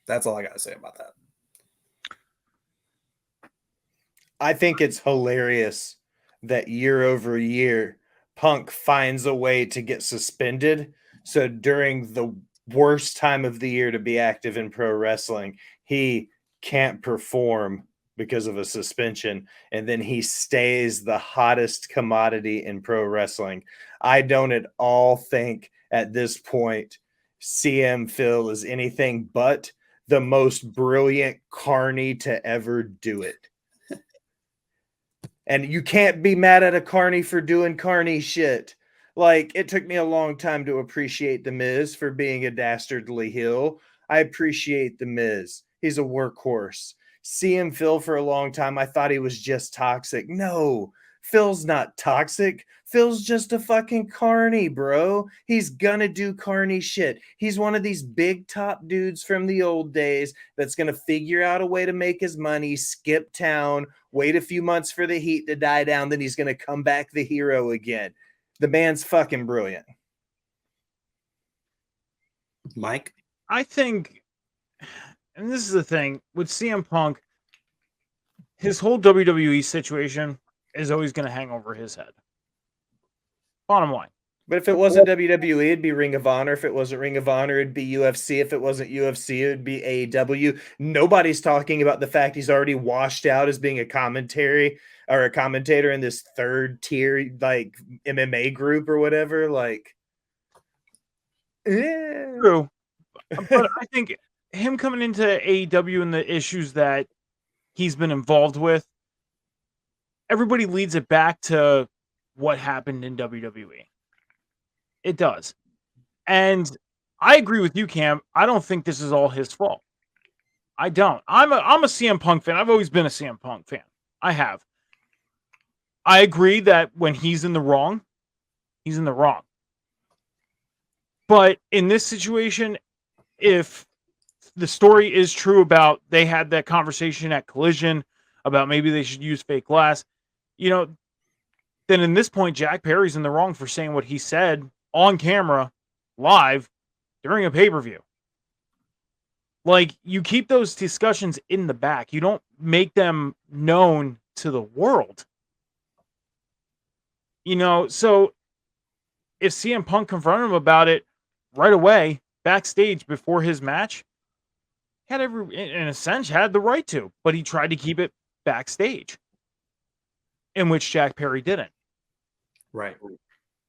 That's all I got to say about that. I think it's hilarious that year over year, Punk finds a way to get suspended. So during the worst time of the year to be active in pro wrestling, he can't perform because of a suspension, and then he stays the hottest commodity in pro wrestling. I don't at all think at this point CM Phil is anything but the most brilliant carny to ever do it. And you can't be mad at a carny for doing carny shit. Like, it took me a long time to appreciate The Miz for being a dastardly heel. I appreciate The Miz. He's a workhorse. CM Phil for a long time, I thought he was just toxic. No, Phil's not toxic. Phil's just a fucking carny, bro. He's gonna do carny shit. He's one of these big top dudes from the old days that's gonna figure out a way to make his money, skip town, wait a few months for the heat to die down, then he's gonna come back the hero again. The man's fucking brilliant. Mike? I think, and this is the thing with CM Punk, his whole WWE situation is always going to hang over his head. Bottom line. But if it wasn't WWE, it'd be Ring of Honor. If it wasn't Ring of Honor, it'd be UFC. If it wasn't UFC, it'd be AEW. Nobody's talking about the fact he's already washed out as being a commentator in this third tier, like MMA group or whatever. Like, True. But I think him coming into AEW and the issues that he's been involved with, everybody leads it back to what happened in WWE. It does. And I agree with you, Cam. I don't think this is all his fault. I don't. I'm a CM Punk fan. I've always been a CM Punk fan. I have. I agree that when he's in the wrong, he's in the wrong. But in this situation, if the story is true about they had that conversation at Collision about maybe they should use fake glass, then in this point, Jack Perry's in the wrong for saying what he said on camera, live, during a pay-per-view. Like, you keep those discussions in the back. You don't make them known to the world. So if CM Punk confronted him about it right away, backstage before his match, had in a sense, had the right to, but he tried to keep it backstage, in which Jack Perry didn't. Right.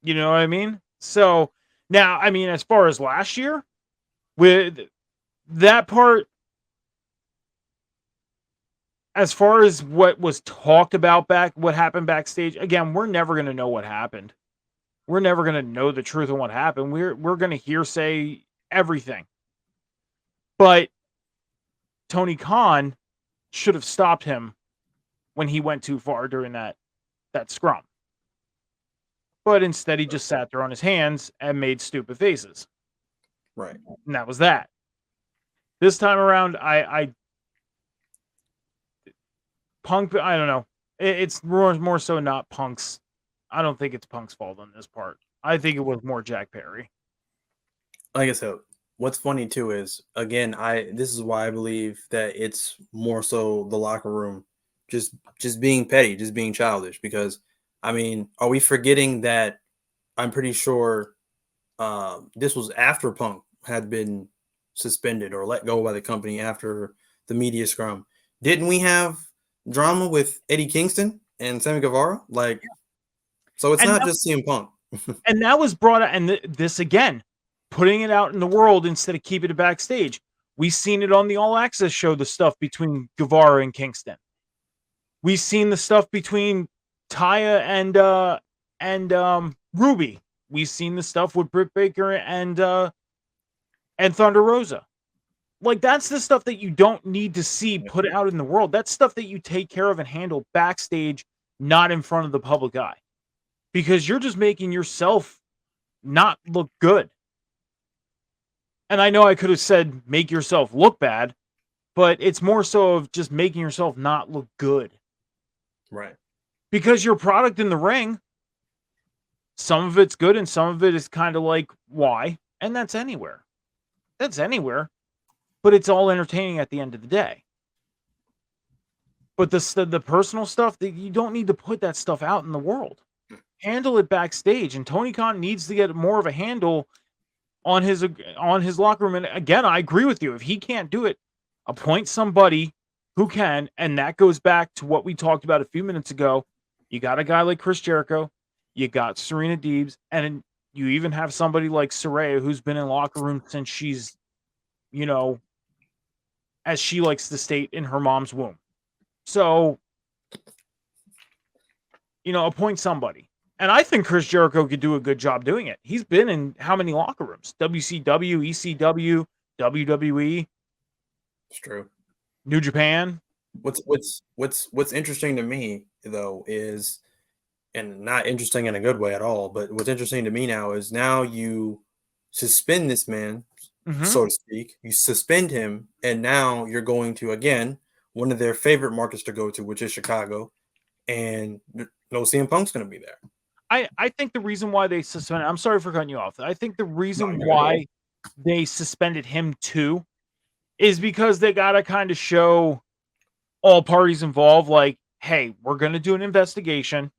You know what I mean? So now, I mean, as far as last year, with that part, as far as what was talked about what happened backstage, again, we're never going to know what happened. We're never going to know the truth of what happened. We're going to hearsay everything. But Tony Khan should have stopped him when he went too far during that scrum. But instead, he just sat there on his hands and made stupid faces. Right. And that was that. This time around, Punk, I don't know. It's more so not Punk's. I don't think it's Punk's fault on this part. I think it was more Jack Perry. Like I said, what's funny too is, again, this is why I believe that it's more so the locker room just being petty, just being childish. Because I mean, are we forgetting that I'm pretty sure this was after Punk had been suspended or let go by the company after the media scrum? Didn't we have drama with Eddie Kingston and Sammy Guevara? Like, so it's not just CM Punk. And that was brought out, and this again, putting it out in the world instead of keeping it backstage. We've seen it on the All Access show, the stuff between Guevara and Kingston. We've seen the stuff between Taya and Ruby. We've seen the stuff with Britt Baker and Thunder Rosa. Like, that's the stuff that you don't need to see put out in the world. That's stuff that you take care of and handle backstage, not in front of the public eye. Because you're just making yourself not look good. And I know I could have said make yourself look bad, but it's more so of just making yourself not look good. Right. Because your product in the ring, some of it's good and some of it is kind of like, why? And that's anywhere. That's anywhere. But it's all entertaining at the end of the day. But the personal stuff, that you don't need to put that stuff out in the world. Handle it backstage. And Tony Khan needs to get more of a handle on his locker room. And again, I agree with you. If he can't do it, appoint somebody who can. And that goes back to what we talked about a few minutes ago. You got a guy like Chris Jericho. You got Serena Deebs. And you even have somebody like Saraya, who's been in locker room since she's, as she likes to state, in her mom's womb. So, appoint somebody. And I think Chris Jericho could do a good job doing it. He's been in how many locker rooms? WCW, ECW, WWE. It's true. New Japan. What's interesting to me though is, and not interesting in a good way at all, but what's interesting to me now is now you suspend this man, so to speak. You suspend him, and now you're going to, again, one of their favorite markets to go to, which is Chicago, and no CM Punk's going to be there. I think the reason why they suspended, I'm sorry for cutting you off. I think the reason why they suspended him too is because they got to kind of show all parties involved, like, hey, we're going to do an investigation.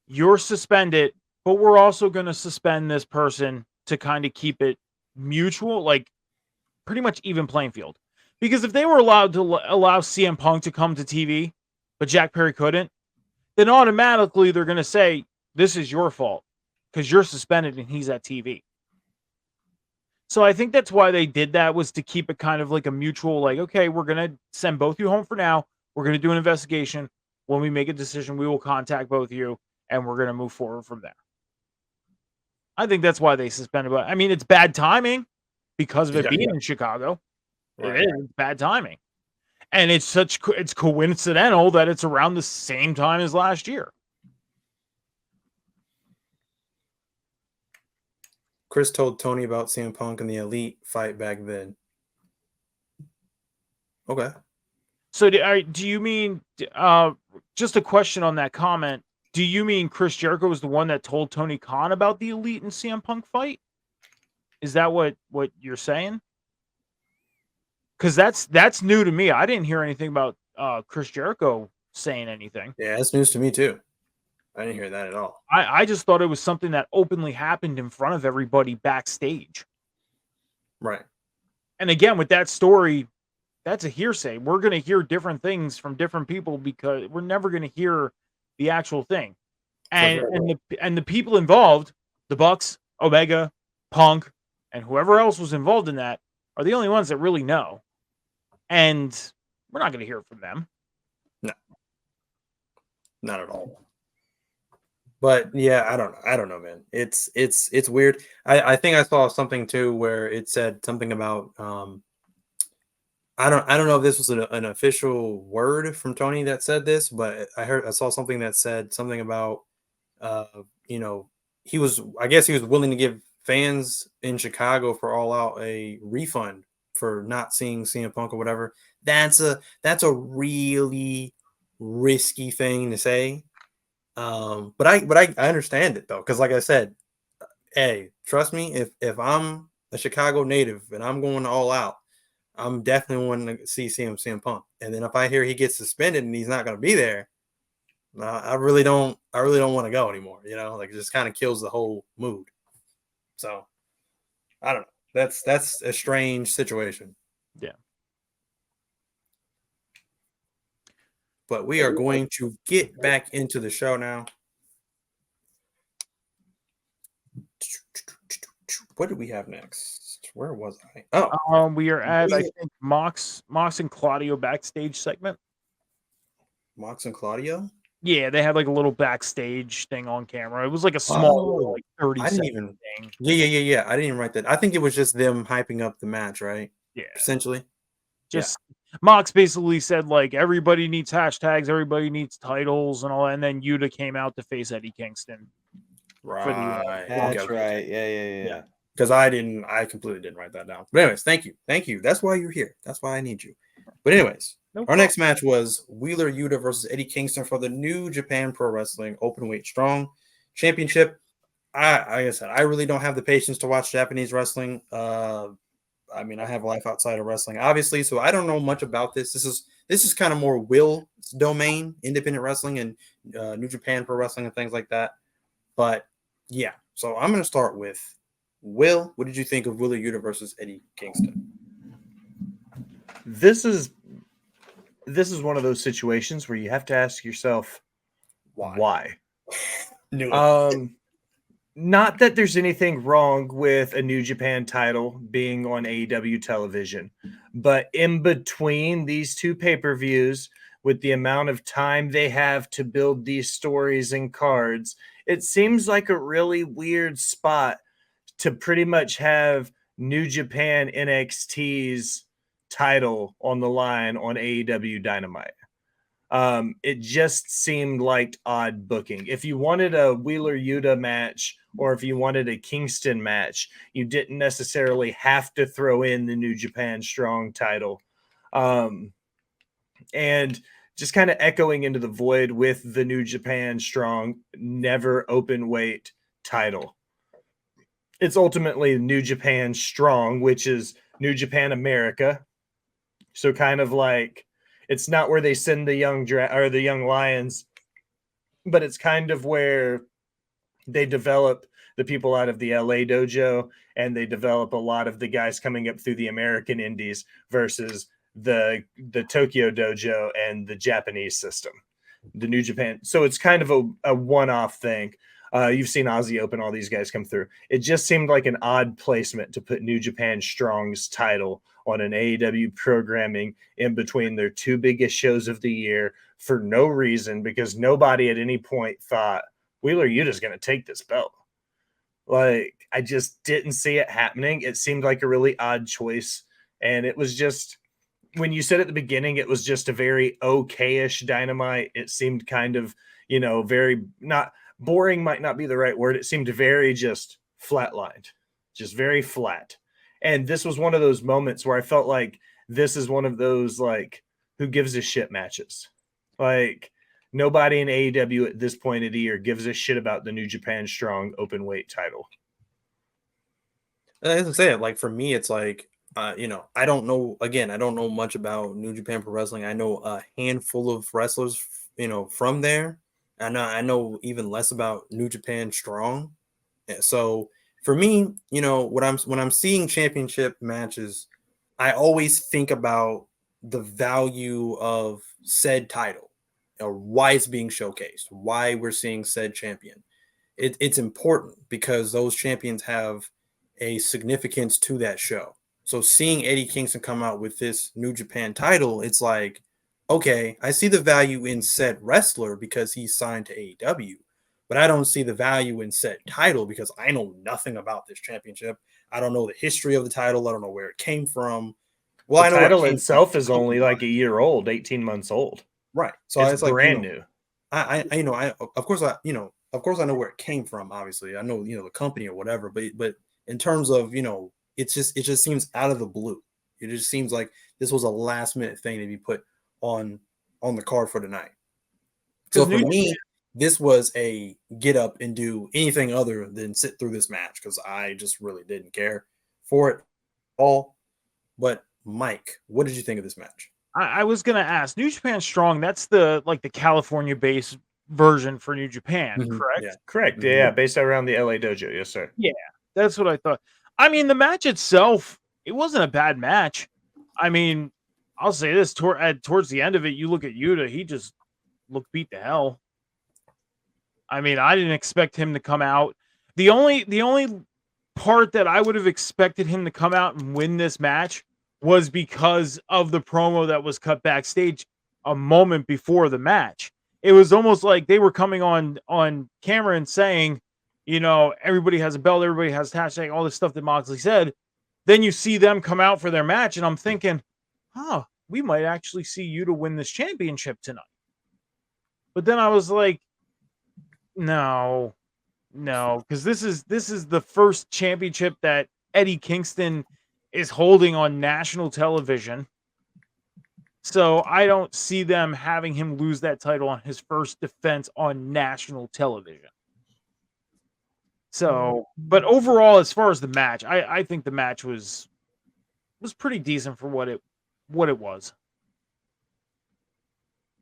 You're suspended, but we're also going to suspend this person to kind of keep it mutual, like pretty much even playing field. Because if they were allowed to allow CM Punk to come to TV, but Jack Perry couldn't, then automatically they're going to say, this is your fault because you're suspended and he's at TV. So I think that's why they did that, was to keep it kind of like a mutual, like, okay, we're going to send both you home for now. We're going to do an investigation. When we make a decision, we will contact both of you and we're going to move forward from there. I think that's why they suspended. But I mean, it's bad timing because of it being in Chicago. Right. It is bad timing. And it's coincidental that it's around the same time as last year. Chris told Tony about CM Punk and the Elite fight back then. Okay. So do you mean, just a question on that comment, do you mean Chris Jericho was the one that told Tony Khan about the Elite and CM Punk fight? Is that what you're saying? Because that's new to me. I didn't hear anything about Chris Jericho saying anything. Yeah, that's news to me too. I didn't hear that at all. I just thought it was something that openly happened in front of everybody backstage. Right. And again, with that story, that's a hearsay. We're going to hear different things from different people because we're never going to hear the actual thing. And sure. and the people involved, the Bucks, Omega, Punk, and whoever else was involved in that are the only ones that really know. And we're not going to hear from them. No. Not at all. But yeah, I don't know, man. It's weird. I think I saw something too where it said something about I don't know if this was an official word from Tony that said this, but I saw something that said something about you know, I guess he was willing to give fans in Chicago for All Out a refund for not seeing CM Punk or whatever. That's a really risky thing to say. But I understand it though, because like I said, hey, trust me, if I'm a Chicago native and I'm going all out, I'm definitely wanting to see CM Punk. And then if I hear he gets suspended and he's not going to be there, I really don't want to go anymore. You know, like it just kind of kills the whole mood. So I don't know. That's a strange situation. Yeah. But we are going to get back into the show now. What did we have next? Where was I? Oh, we are at I think Mox and Claudio backstage segment. Mox and Claudio. Yeah, they had like a little backstage thing on camera. It was like a small, like 30 I didn't second even. thing. Yeah. I didn't even write that. I think it was just them hyping up the match, right? Yeah, Essentially. just Mox basically said like everybody needs hashtags, everybody needs titles, and all. And then Yuta came out to face Eddie Kingston. Right. That's right. Yeah. Because I completely didn't write that down. But anyways, thank you. That's why you're here. That's why I need you. But anyways, our next match was Wheeler Yuta versus Eddie Kingston for the New Japan Pro Wrestling Openweight Strong Championship. Like I said, I really don't have the patience to watch Japanese wrestling. I mean, I have a life outside of wrestling, obviously, so I don't know much about this. This is kind of more Will's domain, independent wrestling and New Japan Pro Wrestling and things like that. But yeah, so I'm going to start with Will. What did you think of Wheeler Yuta versus Eddie Kingston? This is one of those situations where you have to ask yourself, why? Not that there's anything wrong with a New Japan title being on AEW television, but in between these two pay-per-views, with the amount of time they have to build these stories and cards, it seems like a really weird spot to pretty much have New Japan NXT's title on the line on AEW Dynamite. It just seemed like odd booking. If you wanted a Wheeler Yuta match or if you wanted a Kingston match, you didn't necessarily have to throw in the New Japan Strong title. And just kind of echoing into the void with the New Japan Strong never open weight title. It's ultimately New Japan Strong, which is New Japan America. So kind of like, it's not where they send the young lions, but it's kind of where they develop the people out of the LA dojo and they develop a lot of the guys coming up through the American indies versus the Tokyo dojo and the Japanese system, the New Japan. So it's kind of a one-off thing. You've seen Aussie Open, all these guys come through. It just seemed like an odd placement to put New Japan Strong's title on an AEW programming in between their two biggest shows of the year for no reason, because nobody at any point thought Wheeler Yuta's going to take this belt. Like, I just didn't see it happening. It seemed like a really odd choice. And it was just, when you said at the beginning, it was just a very okay-ish Dynamite. It seemed kind of, very not boring, might not be the right word. It seemed very just flatlined, just very flat. And this was one of those moments where I felt like this is one of those like who gives a shit matches. Like nobody in AEW at this point of the year gives a shit about the New Japan Strong open weight title. As I say, like for me, it's like I don't know. Again, I don't know much about New Japan Pro Wrestling. I know a handful of wrestlers, from there. I know even less about New Japan Strong. So for me, when I'm seeing championship matches, I always think about the value of said title, or why it's being showcased, why we're seeing said champion. It's important because those champions have a significance to that show. So seeing Eddie Kingston come out with this New Japan title, it's like, okay, I see the value in said wrestler because he's signed to AEW, but I don't see the value in said title because I know nothing about this championship. I don't know the history of the title. I don't know where it came from. Well, The I know where it title came itself from. is only like a year old, 18 months old. Right. So It's it's like, brand new. of course I know where it came from. Obviously, I know the company or whatever. But in terms of it just seems out of the blue. It just seems like this was a last minute thing to be put on the card for tonight. So for me, this was a get up and do anything other than sit through this match because I just really didn't care for it all. But Mike, what did you think of this match? I was gonna ask, New Japan Strong, that's the California based version for New Japan, correct? Yeah. Correct. Mhm. Yeah, based around the LA dojo. Yes, sir. Yeah, that's what I thought. I mean, the match itself, it wasn't a bad match. I mean, I'll say this: towards the end of it, you look at Yuta, he just looked beat to hell. I mean, I didn't expect him to come out. The only part that I would have expected him to come out and win this match was because of the promo that was cut backstage a moment before the match. It was almost like they were coming on camera and saying, everybody has a belt, everybody has hashtag, all this stuff that Moxley said. Then you see them come out for their match, and I'm thinking, we might actually see you to win this championship tonight. But then I was like, no, because this is the first championship that Eddie Kingston is holding on national television. So I don't see them having him lose that title on his first defense on national television. So, but overall, as far as the match, I think the match was pretty decent for what it was.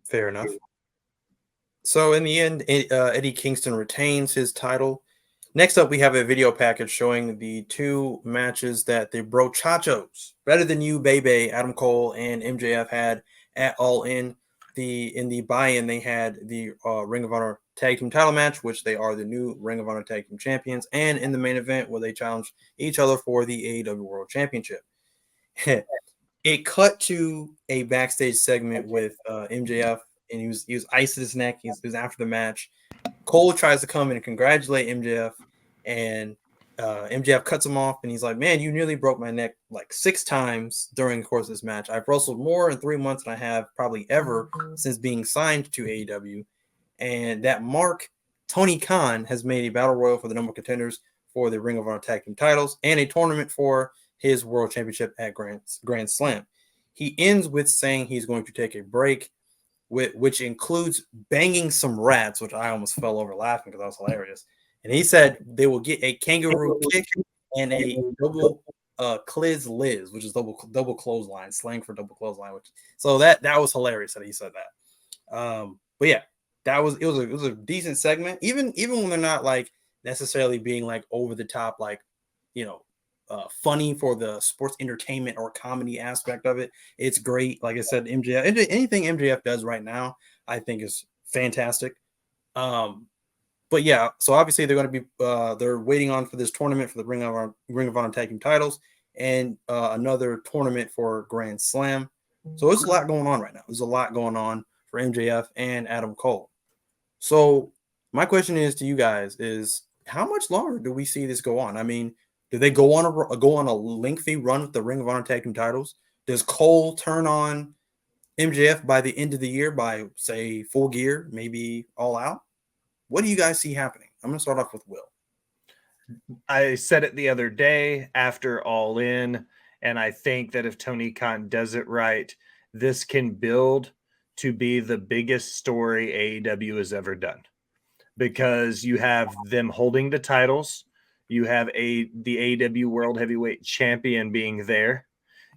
Fair enough. So in the end, Eddie Kingston retains his title. Next up, we have a video package showing the two matches that the Brochachos, Better Than You, Bebe, Adam Cole, and MJF had at All In. In the buy-in, they had the Ring of Honor Tag Team title match, which they are the new Ring of Honor Tag Team champions, and in the main event, where they challenged each other for the AEW World Championship. It cut to a backstage segment with MJF, and he was iced at his neck. He was after the match. Cole tries to come in and congratulate MJF, and MJF cuts him off, and he's like, "Man, you nearly broke my neck like 6 times during the course of this match. I've wrestled more in 3 months than I have probably ever since being signed to AEW." And that mark, Tony Khan has made a battle royal for the number of contenders for the Ring of Honor Tag Team titles and a tournament for his World Championship at Grand Slam. He ends with saying he's going to take a break, which includes banging some rats, which I almost fell over laughing because that was hilarious. And he said they will get a kangaroo kick and a double Cliz Liz, which is double clothesline, slang for double clothesline. So that was hilarious that he said that. But yeah, it was a decent segment. Even when they're not like necessarily being like over the top, like funny for the sports entertainment or comedy aspect of it. It's great. Like I said, MJF, anything MJF does right now, I think is fantastic. But yeah, so obviously they're going to be they're waiting on for this tournament for the Ring of Honor Tag Team titles and another tournament for Grand Slam. So there's a lot going on right now. There's a lot going on for MJF and Adam Cole. So my question is to you guys is how much longer do we see this go on? I mean, do they go on a lengthy run with the Ring of Honor Tag Team titles? Does Cole turn on MJF by the end of the year by say Full Gear, maybe All Out? What do you guys see happening? I'm going to start off with Will. I said it the other day after All In. And I think that if Tony Khan does it right, this can build to be the biggest story AEW has ever done, because you have them holding the titles. You have the AEW World Heavyweight Champion being there.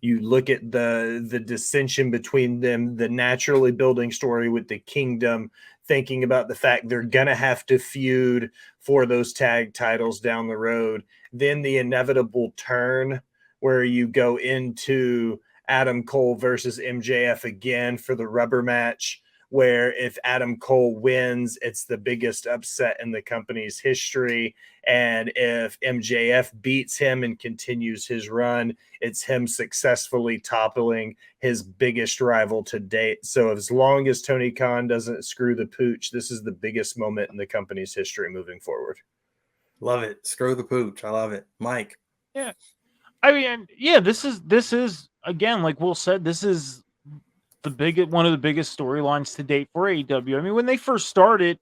You look at the dissension between them, the naturally building story with the Kingdom, thinking about the fact they're going to have to feud for those tag titles down the road. Then the inevitable turn where you go into Adam Cole versus MJF again for the rubber match, where if Adam Cole wins, it's the biggest upset in the company's history. And if MJF beats him and continues his run, it's him successfully toppling his biggest rival to date. So as long as Tony Khan doesn't screw the pooch, this is the biggest moment in the company's history moving forward. Love it. Screw the pooch. I love it. Mike. Yeah. I mean, yeah, this is again, like Will said, this is one of the biggest storylines to date for AEW. I mean, when they first started,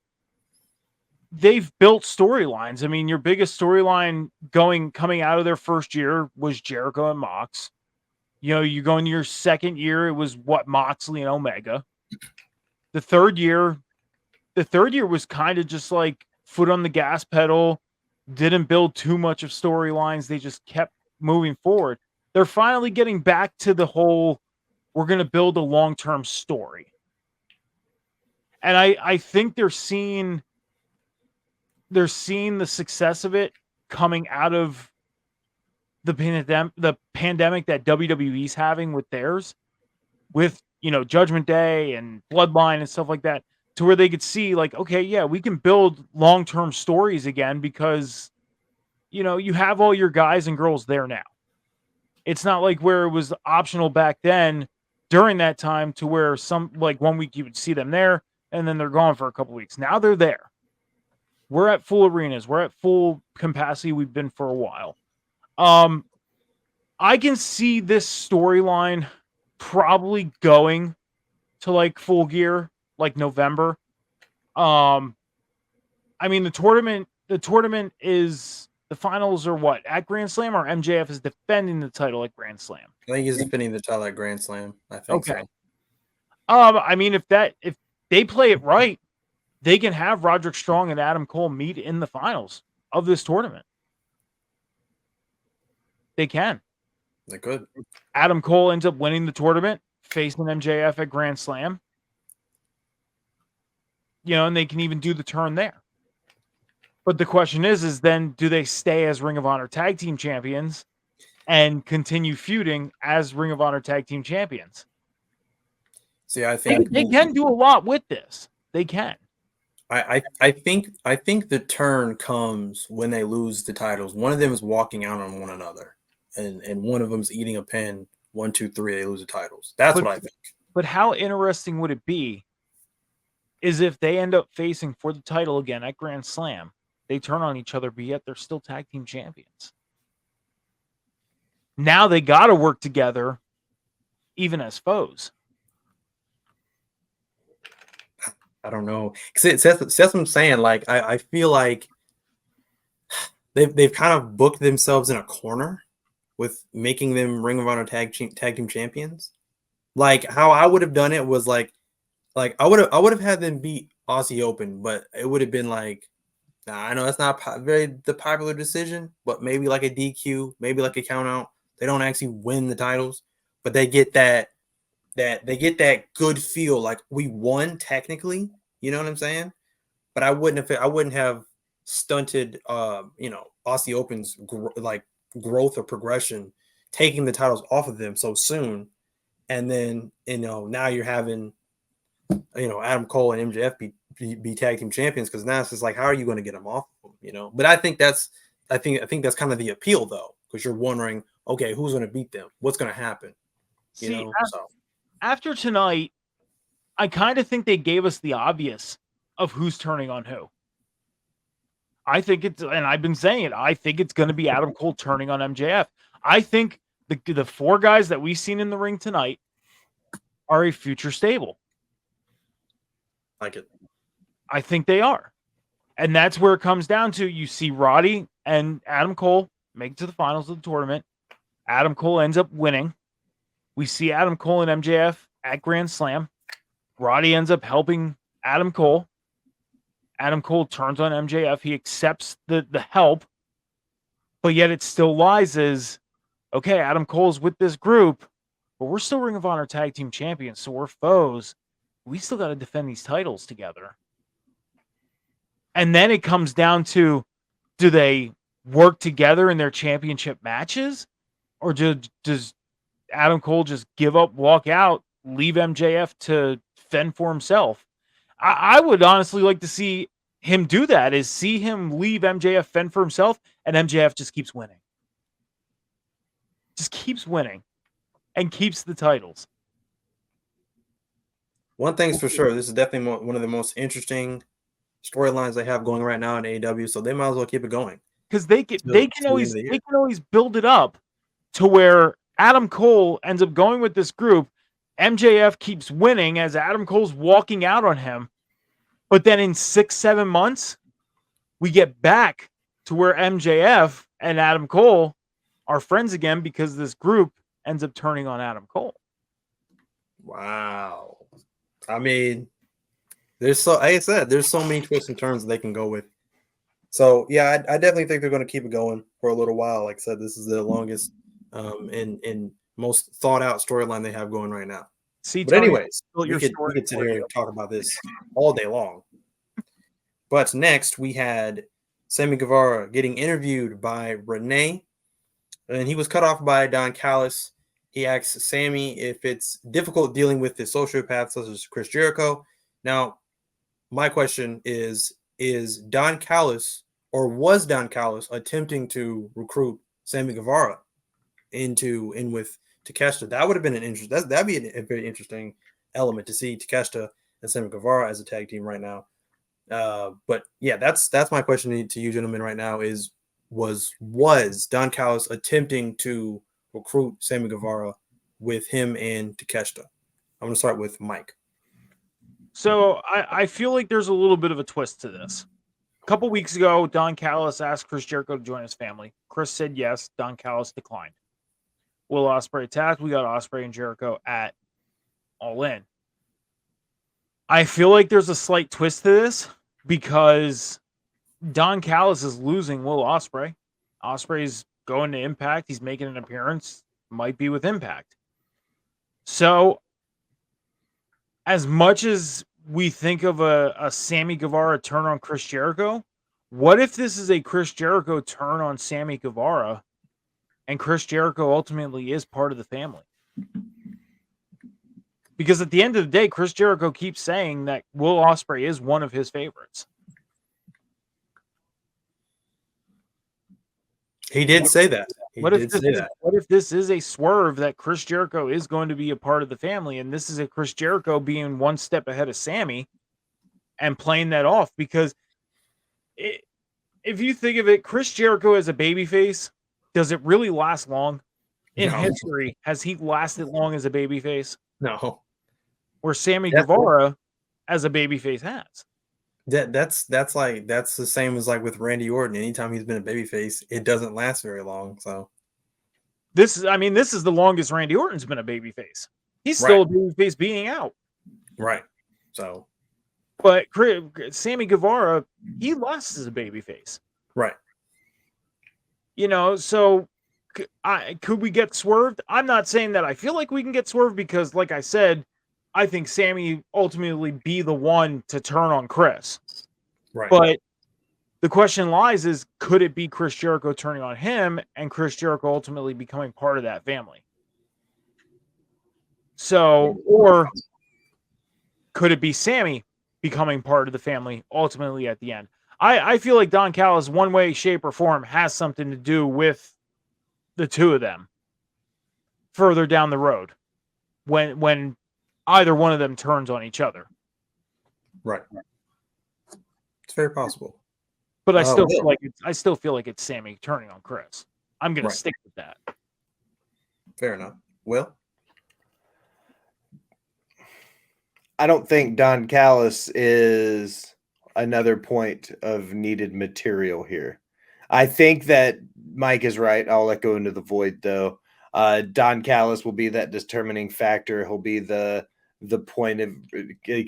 they've built storylines. I mean, your biggest storyline coming out of their first year was Jericho and Mox. You know, you go into your second year, it was Moxley and Omega. The third year was kind of just like foot on the gas pedal, didn't build too much of storylines. They just kept moving forward. They're finally getting back to the whole, we're going to build a long-term story. And I think they're seeing the success of it coming out of the pandemic that WWE's having with theirs, with, you know, Judgment Day and Bloodline and stuff like that, to where they could see like, okay, yeah, we can build long-term stories again because, you know, you have all your guys and girls there now. It's not like where it was optional back then during that time, to where some, like 1 week you would see them there and then they're gone for a couple weeks. Now they're there. We're at full arenas. We're at full capacity. We've been for a while. I can see this storyline probably going to like Full Gear, like November. I mean, the tournament is, the finals are what, at Grand Slam, or MJF is defending the title at Grand Slam? I think he's defending the title at Grand Slam. I think Okay. so. I mean, if they play it right, they can have Roderick Strong and Adam Cole meet in the finals of this tournament. They can. They could. Adam Cole ends up winning the tournament, facing MJF at Grand Slam. You know, and they can even do the turn there. But the question is then do they stay as Ring of Honor Tag Team Champions and continue feuding as Ring of Honor Tag Team Champions? See, I think they can do a lot with this. They can. I think the turn comes when they lose the titles. One of them is walking out on one another, and one of them's eating a pin. 1, 2, 3, they lose the titles. That's what I think. But how interesting would it be is if they end up facing for the title again at Grand Slam, they turn on each other, but yet they're still tag team champions. Now they got to work together, even as foes. I don't know, because that's what I'm saying. Like I feel like they've kind of booked themselves in a corner with making them Ring of Honor tag team champions. Like how I would have done it was like I would have had them beat Aussie Open, but it would have been like, nah, I know that's not the popular decision, but maybe like a DQ, maybe like a count out. They don't actually win the titles, but they get that good feel, like we won technically, you know what I'm saying? But I wouldn't have stunted Aussie Open's growth or progression, taking the titles off of them so soon, and then now you're having Adam Cole and MJF be tag team champions, because now it's just like, how are you going to get them off of them, But I think that's kind of the appeal, though, because you're wondering, okay, who's going to beat them? What's going to happen? After tonight, I kind of think they gave us the obvious of who's turning on who. I think and I've been saying it, I think it's going to be Adam Cole turning on MJF. I think the 4 guys that we've seen in the ring tonight are a future stable. Like it. I think they are. And that's where it comes down to. You see Roddy and Adam Cole make it to the finals of the tournament. Adam Cole ends up winning. We see Adam Cole and MJF at Grand Slam. Roddy ends up helping Adam Cole. Adam Cole turns on MJF. He accepts the help, but yet it still lies as, okay, Adam Cole's with this group, but we're still Ring of Honor Tag Team Champions, so we're foes. We still got to defend these titles together. And then it comes down to, do they work together in their championship matches? Or does Adam Cole just give up, walk out, leave MJF to fend for himself? I would honestly like to see him do that, is see him leave MJF, fend for himself, and MJF just keeps winning. Just keeps winning and keeps the titles. One thing's for sure, this is definitely one of the most interesting storylines they have going right now in AEW, so they might as well keep it going. Because they can always build it up to where Adam Cole ends up going with this group. MJF keeps winning as Adam Cole's walking out on him. But then in 6-7 months, we get back to where MJF and Adam Cole are friends again because this group ends up turning on Adam Cole. Wow. I mean, like I said, there's so many twists and turns they can go with. So yeah, I definitely think they're going to keep it going for a little while. Like I said, this is the longest and most thought out storyline they have going right now. See, but Tony, anyways, we could sit here and talk about this all day long. But next we had Sammy Guevara getting interviewed by Renee, and he was cut off by Don Callis. He asks Sammy if it's difficult dealing with the sociopaths such as Chris Jericho. Now, my question is Don Callis, or was Don Callis attempting to recruit Sammy Guevara in with Takeshita? That would have been that'd be a very interesting element to see Takeshita and Sammy Guevara as a tag team right now. But yeah, that's my question to you gentlemen right now is was Don Callis attempting to recruit Sammy Guevara with him and Takeshita? I'm going to start with Mike. So I feel like there's a little bit of a twist to this. A couple weeks ago, Don Callis asked Chris Jericho to join his family. Chris said yes. Don Callis declined. Will Ospreay attacked. We got Ospreay and Jericho at All In. I feel like there's a slight twist to this because Don Callis is losing Will Ospreay. Ospreay's going to Impact. He's making an appearance. Might be with Impact. So, as much as we think of a Sammy Guevara turn on Chris Jericho, what if this is a Chris Jericho turn on Sammy Guevara and Chris Jericho ultimately is part of the family? Because at the end of the day, Chris Jericho keeps saying that Will Ospreay is one of his favorites. He did say that. What if this is a swerve that Chris Jericho is going to be a part of the family, and this is a Chris Jericho being one step ahead of Sammy and playing that off? Because if you think of it, Chris Jericho as a babyface, does it really last long? In history, has he lasted long as a babyface? No. Where Sammy Guevara as a babyface has. That's the same as like with Randy Orton. Anytime he's been a babyface, it doesn't last very long. So this is the longest Randy Orton's been a babyface. He's still a babyface being out. Right. So, but Sammy Guevara, he lost as a babyface. Right. So could we get swerved? I'm not saying that I feel like we can get swerved because, like I said, I think Sammy ultimately be the one to turn on Chris. Right. But the question lies is, could it be Chris Jericho turning on him and Chris Jericho ultimately becoming part of that family? So, or could it be Sammy becoming part of the family ultimately at the end? I feel like Don Callis, one way, shape, or form, has something to do with the two of them further down the road when either one of them turns on each other. Right. It's very possible. But I still feel like it's Sammy turning on Chris. I'm going to stick with that. Fair enough. Will? I don't think Don Callis is another point of needed material here. I think that Mike is right. I'll let go into the void, though. Don Callis will be that determining factor. He'll be the point of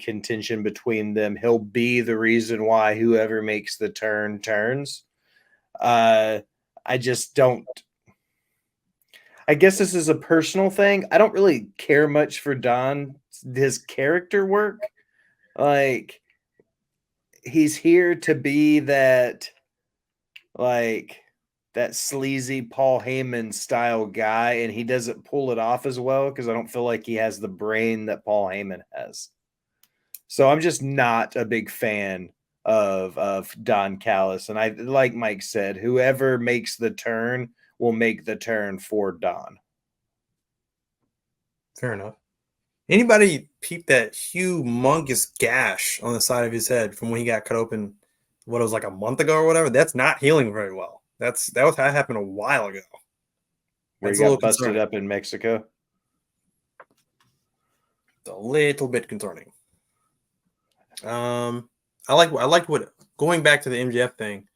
contention between them. He'll be the reason why whoever makes the turn turns. I just don't. I guess this is a personal thing. I don't really care much for Don, his character work. Like, he's here to be that, like, that sleazy Paul Heyman style guy, and he doesn't pull it off as well because I don't feel like he has the brain that Paul Heyman has. So I'm just not a big fan of Don Callis. And I, like Mike said, whoever makes the turn will make the turn for Don. Fair enough. Anybody peep that humongous gash on the side of his head from when he got cut open, what it was like a month ago or whatever? That's not healing very well. That happened a while ago. Where That's he a got little busted concerning. up in Mexico. It's a little bit concerning. I liked what, going back to the MJF thing.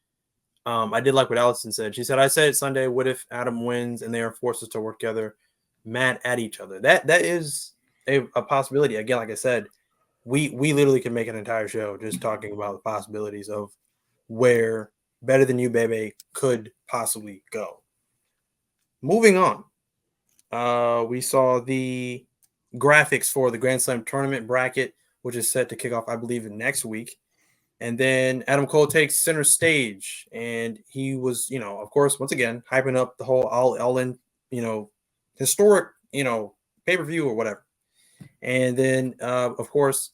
I did like what Allison said. She said, "I said it Sunday. What if Adam wins and they are forced to work together, mad at each other?" That is a possibility. Again, like I said, we literally can make an entire show just talking about the possibilities of where Better Than You, Baby could possibly go. Moving on, we saw the graphics for the Grand Slam tournament bracket, which is set to kick off, I believe, next week. And then Adam Cole takes center stage, and he was, of course, once again, hyping up the whole all in, historic, pay-per-view or whatever. And then, of course,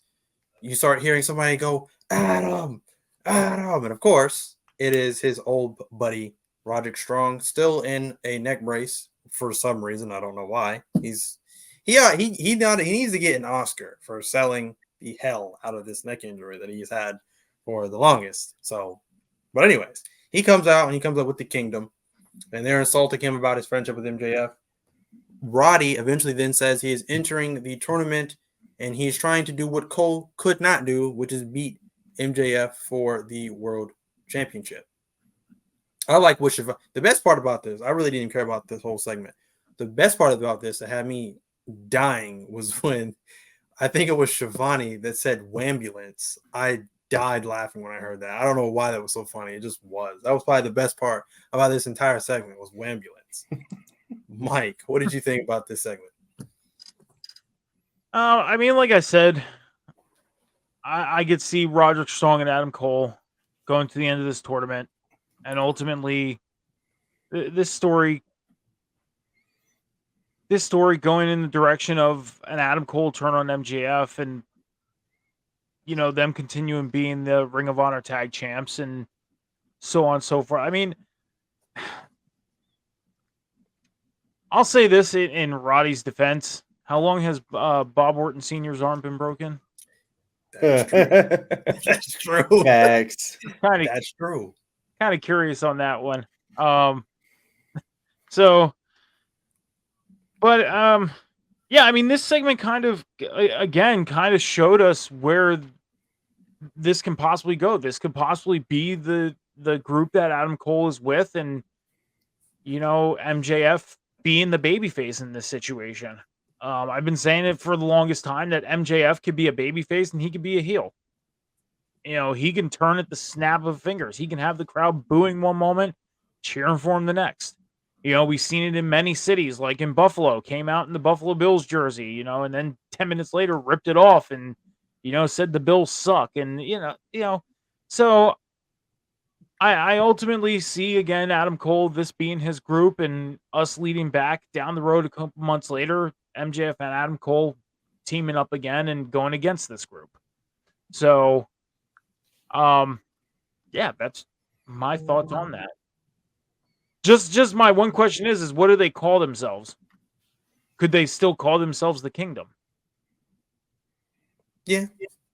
you start hearing somebody go, Adam. And of course, it is his old buddy, Roderick Strong, still in a neck brace for some reason. I don't know why. He needs to get an Oscar for selling the hell out of this neck injury that he's had for the longest. So, but anyways, he comes out and he comes up with the Kingdom, and they're insulting him about his friendship with MJF. Roddy eventually then says he is entering the tournament and he's trying to do what Cole could not do, which is beat MJF for the World Championship. I like what the best part about this, I really didn't care about this whole segment. The best part about this that had me dying was when I think it was Shivani that said "wambulance." I died laughing when I heard that. I don't know why that was so funny. It just was. That was probably the best part about this entire segment was "wambulance." Mike, what did you think about this segment? I mean, like I said, I could see Roderick Strong and Adam Cole going to the end of this tournament, and ultimately, this story going in the direction of an Adam Cole turn on MJF, and them continuing being the Ring of Honor tag champs, and so on and so forth. I mean, I'll say this in Roddy's defense. How long has Bob Orton Sr.'s arm been broken? That's true. That's true. Facts. That's true. Kind of curious on that one. So, but yeah, I mean, this segment kind of showed us where this can possibly go. This could possibly be the group that Adam Cole is with, and MJF being the babyface in this situation. I've been saying it for the longest time that MJF could be a babyface and he could be a heel. He can turn at the snap of fingers. He can have the crowd booing one moment, cheering for him the next. We've seen it in many cities, like in Buffalo, came out in the Buffalo Bills jersey, and then 10 minutes later ripped it off and, said the Bills suck. And, so I ultimately see, again, Adam Cole, this being his group, and us leading back down the road a couple months later, MJF and Adam Cole teaming up again and going against this group. So, yeah, that's my thoughts on that. Just my one question is what do they call themselves? Could they still call themselves the Kingdom? Yeah,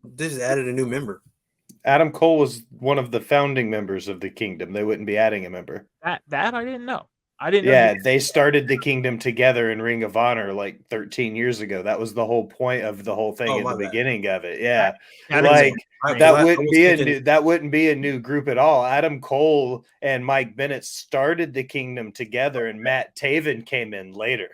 they just added a new member. Adam Cole was one of the founding members of the Kingdom. They wouldn't be adding a member. That I didn't know. I didn't know Yeah, you. they started the kingdom together in Ring of Honor like 13 years ago. That was the whole point of the whole thing Oh, in my the bad. beginning of it. Yeah. That is Like Because strange. that I wouldn't was be thinking, that wouldn't be a new group at all. Adam Cole and Mike Bennett started the kingdom together and Matt Taven came in later.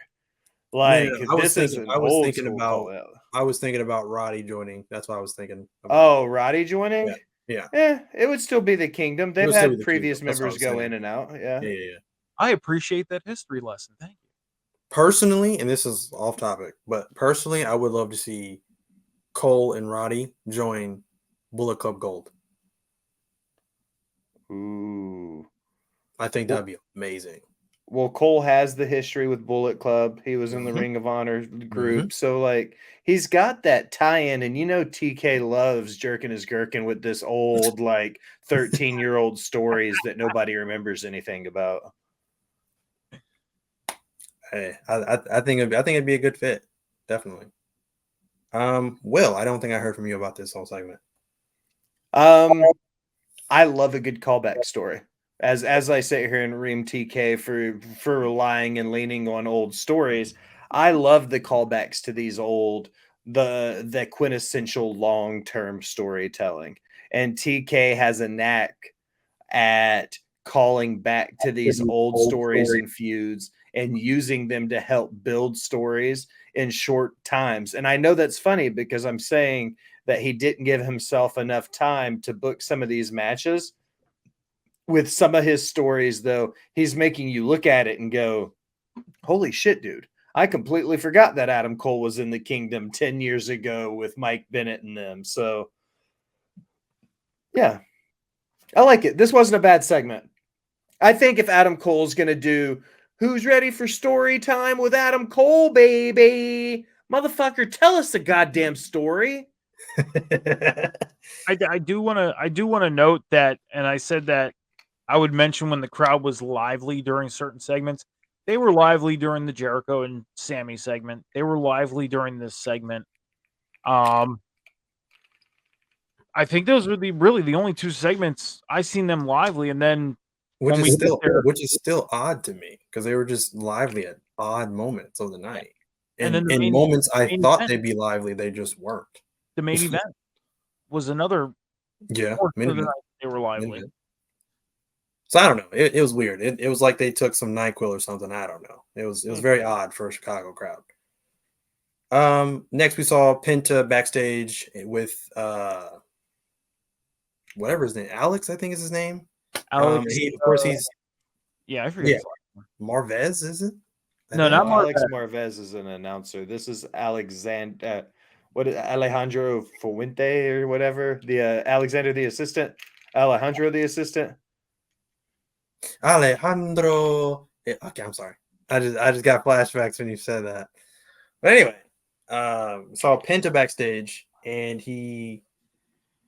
no, Like this is an I was old thinking school about, call out. I was thinking about Roddy joining. That's what I was thinking about. Oh, Roddy joining? Yeah, yeah. It would still be the kingdom. It They've would still be had the kingdom. previous That's what I members was go saying. in and out. Yeah. Yeah, yeah, yeah. I appreciate that history lesson. Thank you. Personally, and this is off topic, but personally, I would love to see Cole and Roddy join Bullet Club Gold. Ooh. I think Well, that'd be amazing. well, Cole has the history with Bullet Club. He was in the Mhm. Ring of Honor Mhm. group. So, like, he's got that tie in. And TK loves jerking his gherkin with this old, like, 13-year-old stories that nobody remembers anything about. Hey, I think it'd be a good fit, definitely. Will, I don't think I heard from you about this whole segment. I love a good callback story. As I sit here and ream TK for relying and leaning on old stories, I love the callbacks to these old the quintessential long-term storytelling. And TK has a knack at calling back to these old stories and feuds and using them to help build stories in short times. And I know that's funny because I'm saying that he didn't give himself enough time to book some of these matches. With some of his stories, though, he's making you look at it and go, holy shit, dude. I completely forgot that Adam Cole was in the Kingdom 10 years ago with Mike Bennett and them. So, yeah, I like it. This wasn't a bad segment. I think if Adam Cole's going to do Who's Ready for Story Time with Adam Cole, baby? Motherfucker, tell us the goddamn story. I do want to note that, and I said that I would mention when the crowd was lively during certain segments. They were lively during the Jericho and Sammy segment. They were lively during this segment. I think those were really the only two segments I seen them lively, and then which when is we get still there, which is still odd to me because they were just lively at odd moments of the night. and And then in moments I main thought event, they'd be lively, they just weren't. the main event was another Yeah, portion of the night they were lively. So I don't know. It was weird. It was like they took some NyQuil or something. I don't know. It was very odd for a Chicago crowd. Next we saw Penta backstage with whatever his name, Alex, I think is his name. Alex, He of course he's yeah, I forget. yeah, Marvez, is it? No, think. not No, Alex Marvez. Marvez is an announcer. This is Alexander. What is Alejandro Fuente or whatever? The Alexander the assistant. Alejandro the assistant. Alejandro. Okay, I'm sorry. I just got flashbacks when you said that. But anyway, saw Penta backstage, and he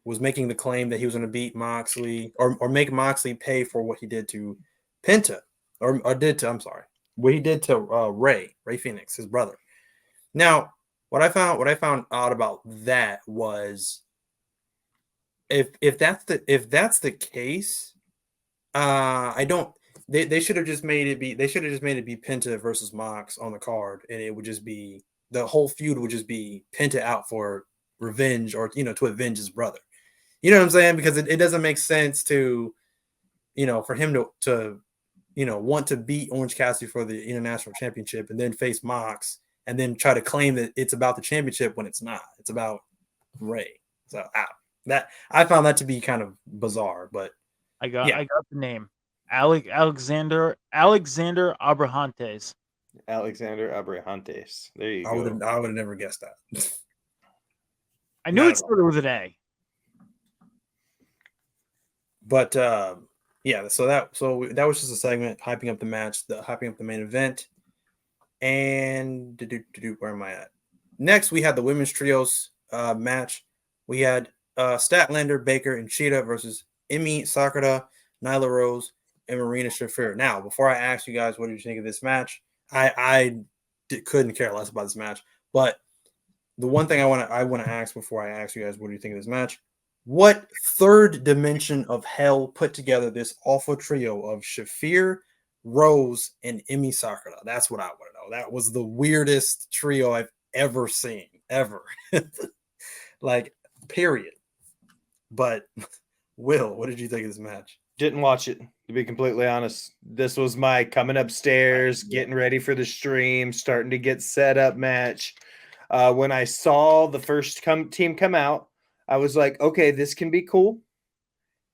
was making the claim that he was going to beat Moxley or make Moxley pay for what he did to Penta or did to, I'm sorry, what he did to Ray Phoenix, his brother. Now, what I found odd about that was if that's the case, I don't. They should have just made it be. They should have just made it be Penta versus Mox on the card, and it would just be the whole feud would just be Penta out for revenge or to avenge his brother. You know what I'm saying? Because it doesn't make sense to for him to want to beat Orange Cassidy for the international championship and then face Mox and then try to claim that it's about the championship when it's not. It's about Ray. So that I found that to be kind of bizarre, but I got yeah. I got the name. Alexander Abrahantes. Alexander Abrahantes. There you I would go. have never guessed that. I knew Not it at all. started with an A. But yeah, so that was just a segment hyping up the match, hyping up the main event. And where am I at? Next, we had the women's trios match. We had Statlander, Baker, and Cheetah versus Emi Sakura, Nyla Rose, and Marina Shafir. Now, before I ask you guys what did you think of this match, I couldn't care less about this match. But the one thing I want to ask before I ask you guys what do you think of this match? What third dimension of hell put together this awful trio of Shafir, Rose, and Emi Sakura. That's what I want to know. That was the weirdest trio I've ever seen, ever. Like, period. But Will, what did you think of this match? Didn't watch it, to be completely honest. This was my coming upstairs, getting ready for the stream, starting to get set up match. When I saw the first team come out, I was like, okay, this can be cool.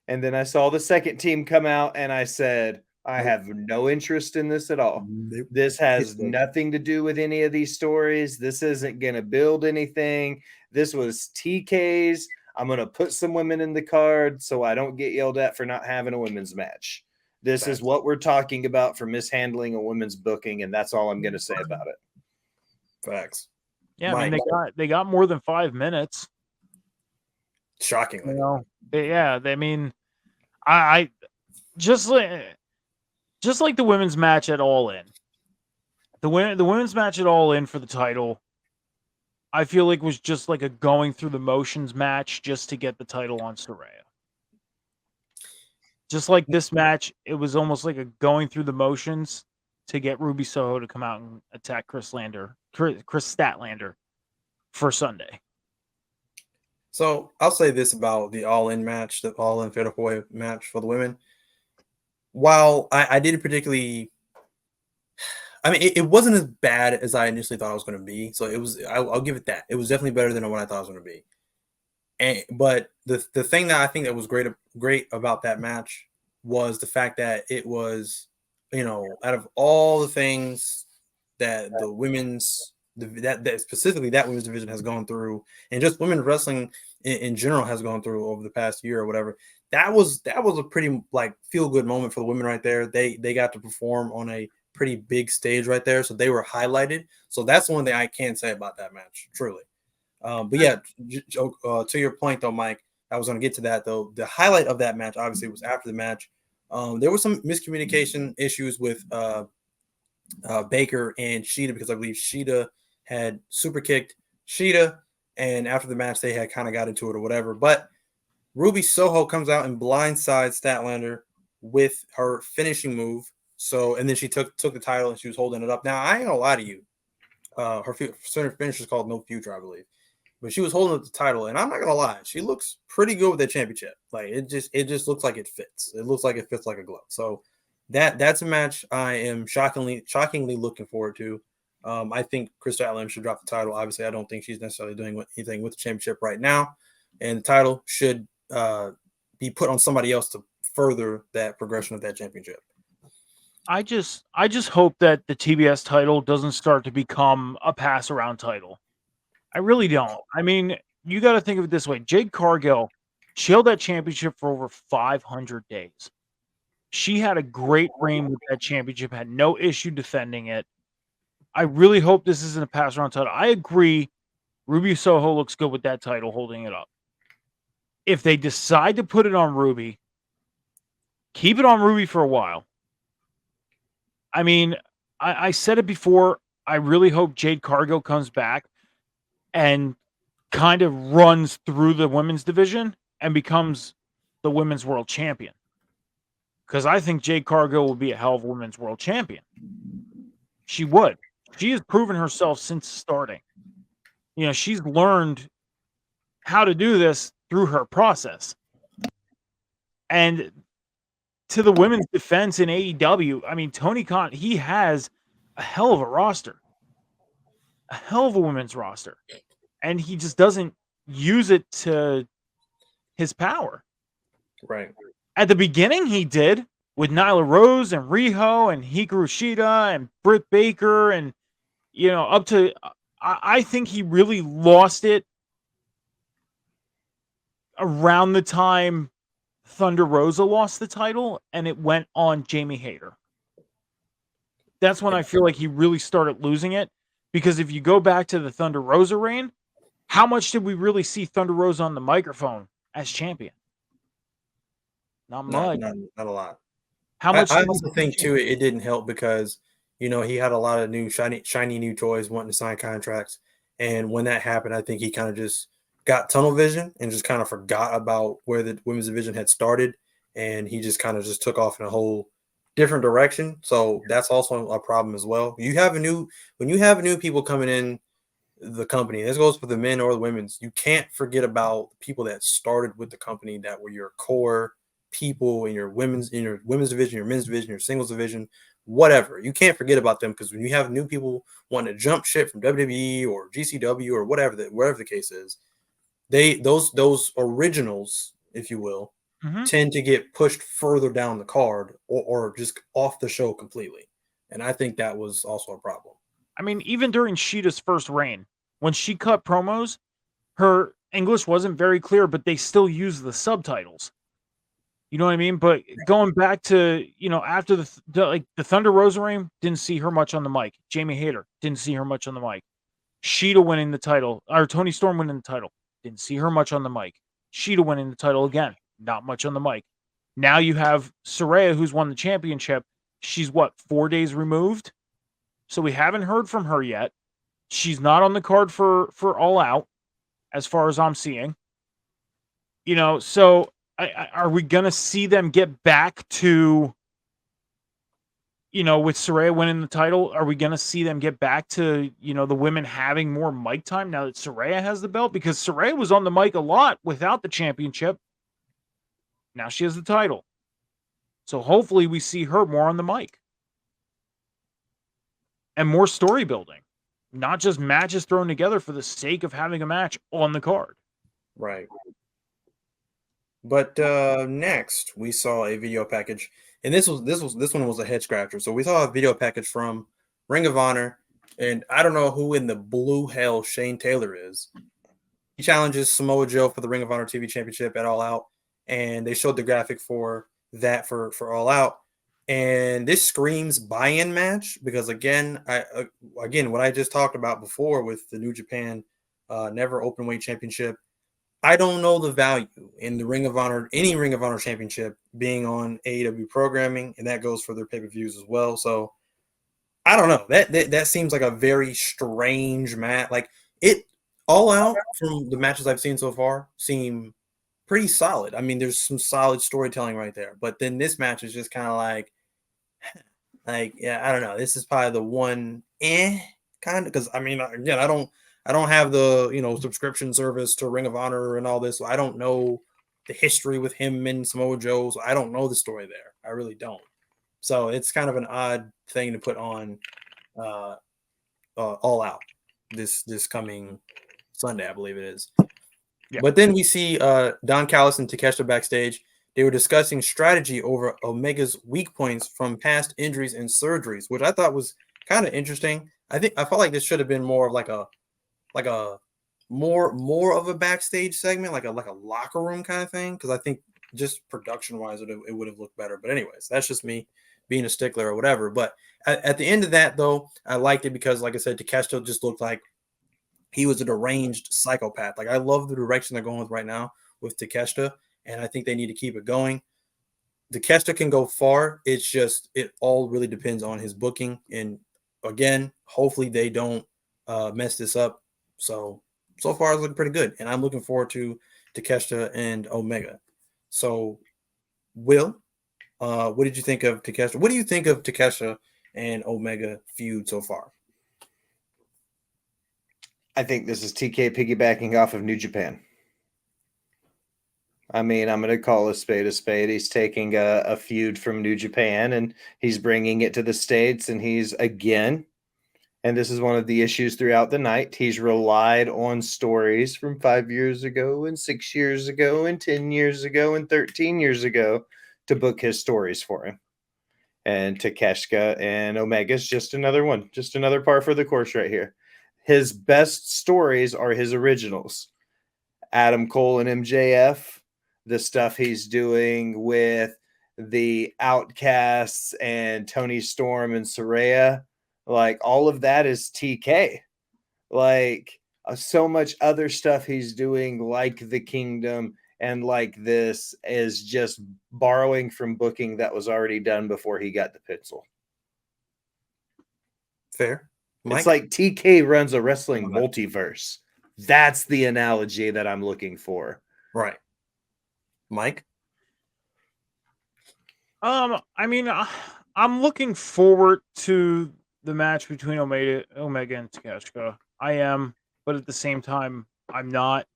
And then I saw the second team come out, and I said, I have no interest in this at all. This has nothing to do with any of these stories. This isn't going to build anything. This was TK's. I'm going to put some women in the card so I don't get yelled at for not having a women's match. This is what we're talking about for mishandling a women's booking, and that's all I'm going to say about it. Facts. Yeah, I mean they got more than 5 minutes. Shockingly. You know, I mean, I just like the women's match at All In. The women's match at All In for the title, I feel like was just like a going through the motions match just to get the title on Saraya. Just like this match, it was almost like a going through the motions to get Ruby Soho to come out and attack Chris Statlander for Sunday. So I'll say this about the All-In match, the All-In Fatal 4-Way match for the women. While I didn't particularly, I mean, it wasn't as bad as I initially thought it was going to be. So it was, I'll give it that. It was definitely better than what I thought it was going to be. But the thing that I think that was great about that match was the fact that it was, out of all the things that the women's that specifically that women's division has gone through, and just women's wrestling in general has gone through over the past year or whatever, that was a pretty like feel good moment for the women right there. They got to perform on a pretty big stage right there, so they were highlighted. So that's one thing I can say about that match, truly. But yeah, to your point though, Mike, I was going to get to that though. The highlight of that match obviously was after the match. There was some miscommunication issues with Baker and Sheeta, because I believe Sheeta had super kicked Sheeta, and after the match they had kind of got into it or whatever. But Ruby Soho comes out and blindsides Statlander with her finishing move. So, and then she took the title and she was holding it up. Now I ain't gonna lie to you, her finish is called No Future, I believe. But she was holding up the title, and I'm not gonna lie, she looks pretty good with that championship. Like it just looks like it fits. It looks like it fits like a glove. So that's a match I am shockingly looking forward to. I think Chris Statlander should drop the title. Obviously, I don't think she's necessarily doing anything with the championship right now, and the title should be put on somebody else to further that progression of that championship. I just hope that the TBS title doesn't start to become a pass around title. I really don't. I mean, you got to think of it this way. Jade Cargill, she held that championship for over 500 days. She had a great reign with that championship, had no issue defending it. I really hope this isn't a pass around title. I agree. Ruby Soho looks good with that title, holding it up. If they decide to put it on Ruby, keep it on Ruby for a while. I mean, I said it before. I really hope Jade Cargill comes back and kind of runs through the women's division and becomes the women's world champion. Because I think Jade Cargill will be a hell of a women's world champion. She would. She has proven herself since starting. She's learned how to do this through her process. And to the women's defense in AEW, I mean, Tony Khan, he has a hell of a roster. A hell of a women's roster. And he just doesn't use it to his power. Right. At the beginning, he did with Nyla Rose and Riho and Hikaru Shida and Britt Baker and, up to, I think he really lost it around the time Thunder Rosa lost the title and it went on Jamie Hayter. That's when I feel like he really started losing it, because if you go back to the Thunder Rosa reign, how much did we really see Thunder Rosa on the microphone as champion? Not much. Not a lot. How much? I also think too it didn't help because he had a lot of new shiny new toys wanting to sign contracts, and when that happened, I think he kind of just got tunnel vision and just kind of forgot about where the women's division had started, and he just kind of just took off in a whole different direction. So that's also a problem as well. When you have new people coming in the company, this goes for the men or the women's, you can't forget about people that started with the company that were your core people in your women's division, your men's division, your singles division, whatever. You can't forget about them because when you have new people wanting to jump ship from WWE or GCW or whatever the case is, those originals, if you will, Mhm. tend to get pushed further down the card or just off the show completely. And I think that was also a problem. I mean, even during Sheeta's first reign, when she cut promos, her English wasn't very clear, but they still used the subtitles. You know what I mean? But going back to, after the Thunder Rosa reign, didn't see her much on the mic. Jamie Hayter, didn't see her much on the mic. Sheeta winning the title, or Tony Storm winning the title, didn't see her much on the mic. Sheeta winning the title again, not much on the mic. Now you have Saraya, who's won the championship. She's 4 days removed? So we haven't heard from her yet. She's not on the card for All Out, as far as I'm seeing. So are we gonna see them get back to, with Saraya winning the title? Are we gonna see them get back to, the women having more mic time now that Saraya has the belt? Because Saraya was on the mic a lot without the championship. Now she has the title. So hopefully we see her more on the mic. And more story building. Not just matches thrown together for the sake of having a match on the card. Right. But next we saw a video package, and this one was a head scratcher. So we saw a video package from Ring of Honor, and I don't know who in the blue hell Shane Taylor is. He challenges Samoa Joe for the Ring of Honor TV Championship at All Out, and they showed the graphic for that for All Out, and this screams buy-in match because again what I just talked about before with the New Japan Never Openweight Championship. I don't know the value in the Ring of Honor, any Ring of Honor championship being on AEW programming, and that goes for their pay-per-views as well. So I don't know. That seems like a very strange match. Like it All Out from the matches I've seen so far seem pretty solid. I mean, there's some solid storytelling right there. But then this match is just kind of like yeah, I don't know. This is probably the one kind of because I mean again I don't have the subscription service to Ring of Honor and all this. So I don't know the history with him and Samoa Joe. So I don't know the story there. I really don't. So it's kind of an odd thing to put on All Out this coming Sunday, I believe it is. Yeah. But then we see Don Callis and Takeshita backstage. They were discussing strategy over Omega's weak points from past injuries and surgeries, which I thought was kind of interesting. I felt like this should have been more of like a more of a backstage segment, like a locker room kind of thing, because I think just production wise it would have looked better. But anyways, that's just me being a stickler or whatever. But at the end of that though, I liked it because like I said, Takeshita just looked like he was a deranged psychopath. Like I love the direction they're going with right now with Takeshita, and I think they need to keep it going. Takeshita can go far. It's just it all really depends on his booking. And again, hopefully they don't mess this up. So far it's looking pretty good, and I'm looking forward to Takeshita and Omega. So, Will, what did you think of Takeshita? What do you think of Takeshita and Omega feud so far? I think this is TK piggybacking off of New Japan. I mean, I'm going to call a spade a spade. He's taking a feud from New Japan and he's bringing it to the States. And he's again, and this is one of the issues throughout the night, he's relied on stories from 5 years ago and 6 years ago and 10 years ago and 13 years ago to book his stories for him. And Takeshita and Omega is just another one, just another par for the course right here. His best stories are his originals. Adam Cole and MJF, the stuff he's doing with the Outcasts and Tony Storm and Saraya, like all of that is TK. Like so much other stuff he's doing, like the Kingdom and like this, is just borrowing from booking that was already done before he got the pencil. Fair. Mike? It's like TK runs a wrestling multiverse. That's the analogy that I'm looking for. Right. Mike? I mean, I'm looking forward to the match between Omega and Takeshita. I am, but at the same time, I'm not.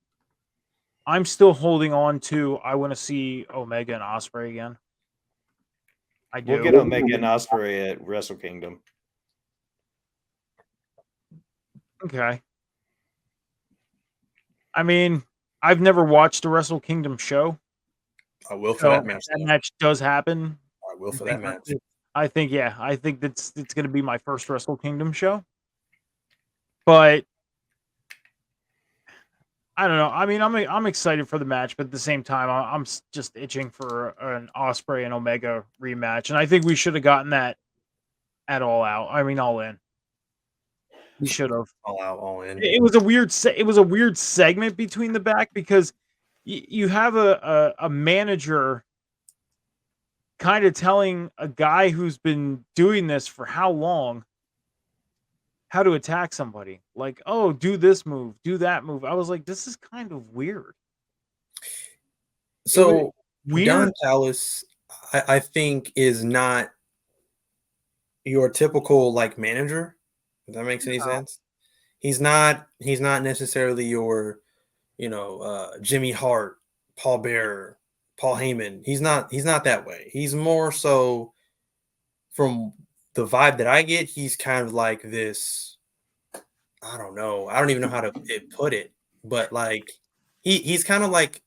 I'm still holding on to. I want to see Omega and Ospreay again. I do. We'll get Omega and Ospreay at Wrestle Kingdom. Okay. I mean, I've never watched a Wrestle Kingdom show. I will for So that match. that match does happen. I will for that match. I think it's going to be my first Wrestle Kingdom show. But I don't know. I mean, I'm excited for the match, but at the same time, I'm just itching for an Ospreay and Omega rematch, and I think we should have gotten that at All Out. I mean, All In. We should have. All out, all in. It was a weird segment between the back because you have a manager kind of telling a guy who's been doing this for how long how to attack somebody. Like, oh, do this move, do that move. I was like, this is kind of weird. So Weird. Don Callis, I think, is not your typical like manager. If that makes any sense. He's not necessarily your, Jimmy Hart, Paul Bearer, Paul Heyman. He's not that way. He's more so, from the vibe that I get, he's kind of like this. I don't know. I don't even know how to put it, but like he's kind of like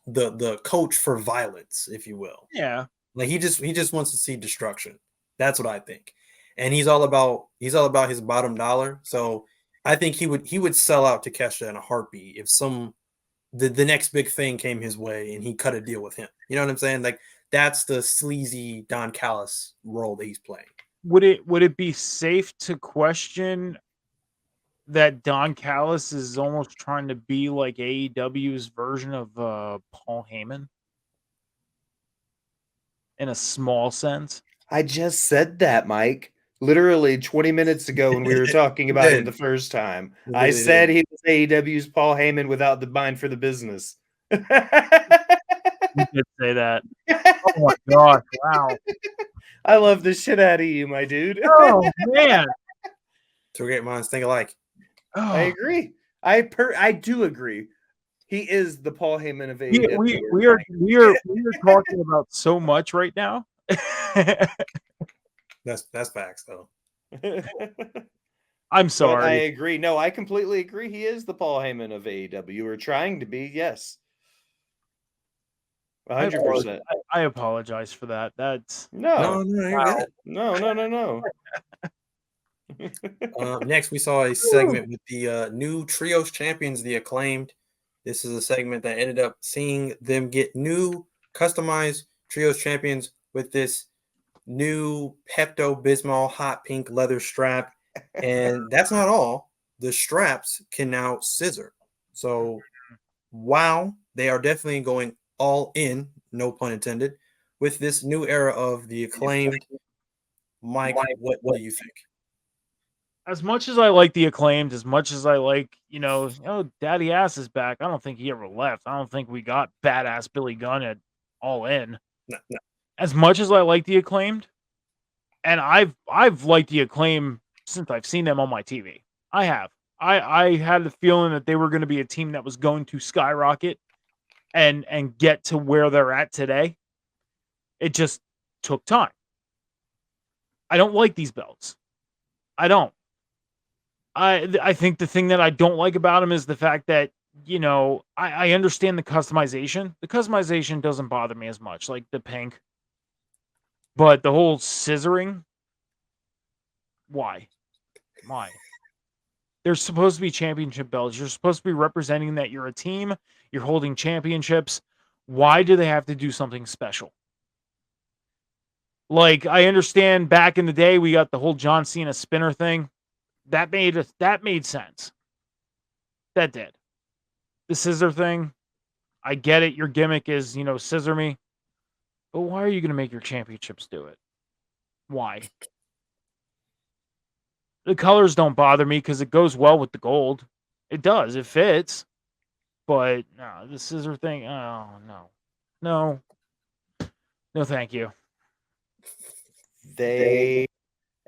the coach for violence, if you will. Yeah. Like he just wants to see destruction. That's what I think. And he's all about his bottom dollar. So I think he would sell out to Kesha in a heartbeat if the next big thing came his way and he cut a deal with him. You know what I'm saying? Like that's the sleazy Don Callis role that he's playing. Would it be safe to question that Don Callis is almost trying to be like AEW's version of Paul Heyman? In a small sense? I just said that, Mike. Literally 20 minutes ago when we were talking about him the first time. I said he was AEW's Paul Heyman without the mind for the business. You did say that. Oh my gosh, wow. I love the shit out of you, my dude. Oh man. Two great minds think alike. Oh. I agree. I do agree. He is the Paul Heyman of AEW. We are talking about so much right now. That's facts though. I'm sorry. But I agree. No, I completely agree. He is the Paul Heyman of AEW. Or trying to be, yes. 100%. I apologize for that. That's no. No. Next, we saw a segment with the new Trios champions, the Acclaimed. This is a segment that ended up seeing them get new customized Trios champions with this new Pepto-Bismol hot pink leather strap. And that's not all. The straps can now scissor. So, wow, they are definitely going all in, no pun intended, with this new era of the Acclaimed. Mike, what do you think? as much as I like the Acclaimed, as much as I like, Daddy Ass is back. I don't think he ever left. I don't think we got badass Billy Gunn at All In. No. As much as I like the Acclaimed, and I've liked the Acclaim since I've seen them on my TV. I have. I had the feeling that they were going to be a team that was going to skyrocket and get to where they're at today. It just took time. I don't like these belts. I don't. I think the thing that I don't like about them is the fact that, I understand the customization. The customization doesn't bother me as much, like the pink. But the whole scissoring, why? They're supposed to be championship belts. You're supposed to be representing that you're a team. You're holding championships. Why do they have to do something special? Like, I understand back in the day, we got the whole John Cena spinner thing. That made sense. That did. The scissor thing, I get it. Your gimmick is, scissor me. But why are you going to make your championships do it? Why? The colors don't bother me because it goes well with the gold. It does. It fits. But no, the scissor thing, oh, no. No, thank you. they,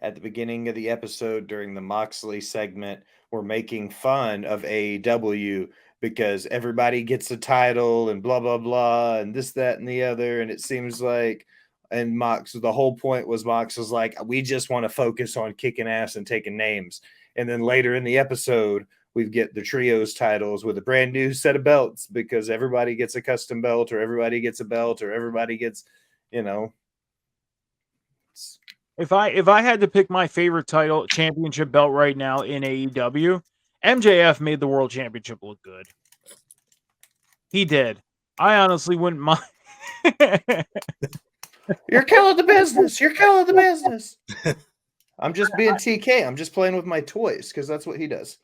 at the beginning of the episode during the Moxley segment, were making fun of AEW because everybody gets a title and blah, blah, blah, and this, that, and the other. And it seems like, and the whole point was Mox was like, we just want to focus on kicking ass and taking names. And then later in the episode, we get the trios titles with a brand new set of belts because everybody gets a custom belt, or everybody gets a belt, or everybody gets, you know. If I had to pick my favorite title championship belt right now in AEW, MJF made the world championship look good. He did. I honestly wouldn't mind. You're killing the business. You're killing the business. I'm just being TK. I'm just playing with my toys because that's what he does.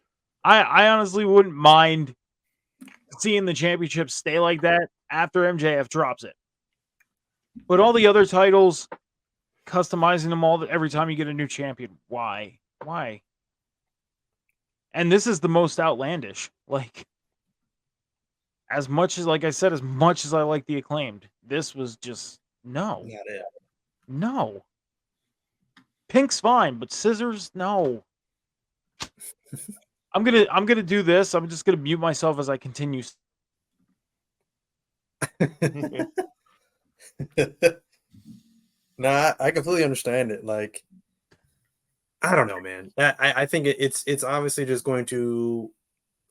I honestly wouldn't mind seeing the championship stay like that after MJF drops it. But all the other titles, customizing them all every time you get a new champion, why? Why? And this is the most outlandish. Like, as much as, like I said, as much as I like the Acclaimed, this was just no. Not it. No. Pink's fine, but scissors, no. I'm gonna do this. I'm just gonna mute myself as I continue. Nah, I completely understand it. Like, I don't know, man. I think it's obviously just going to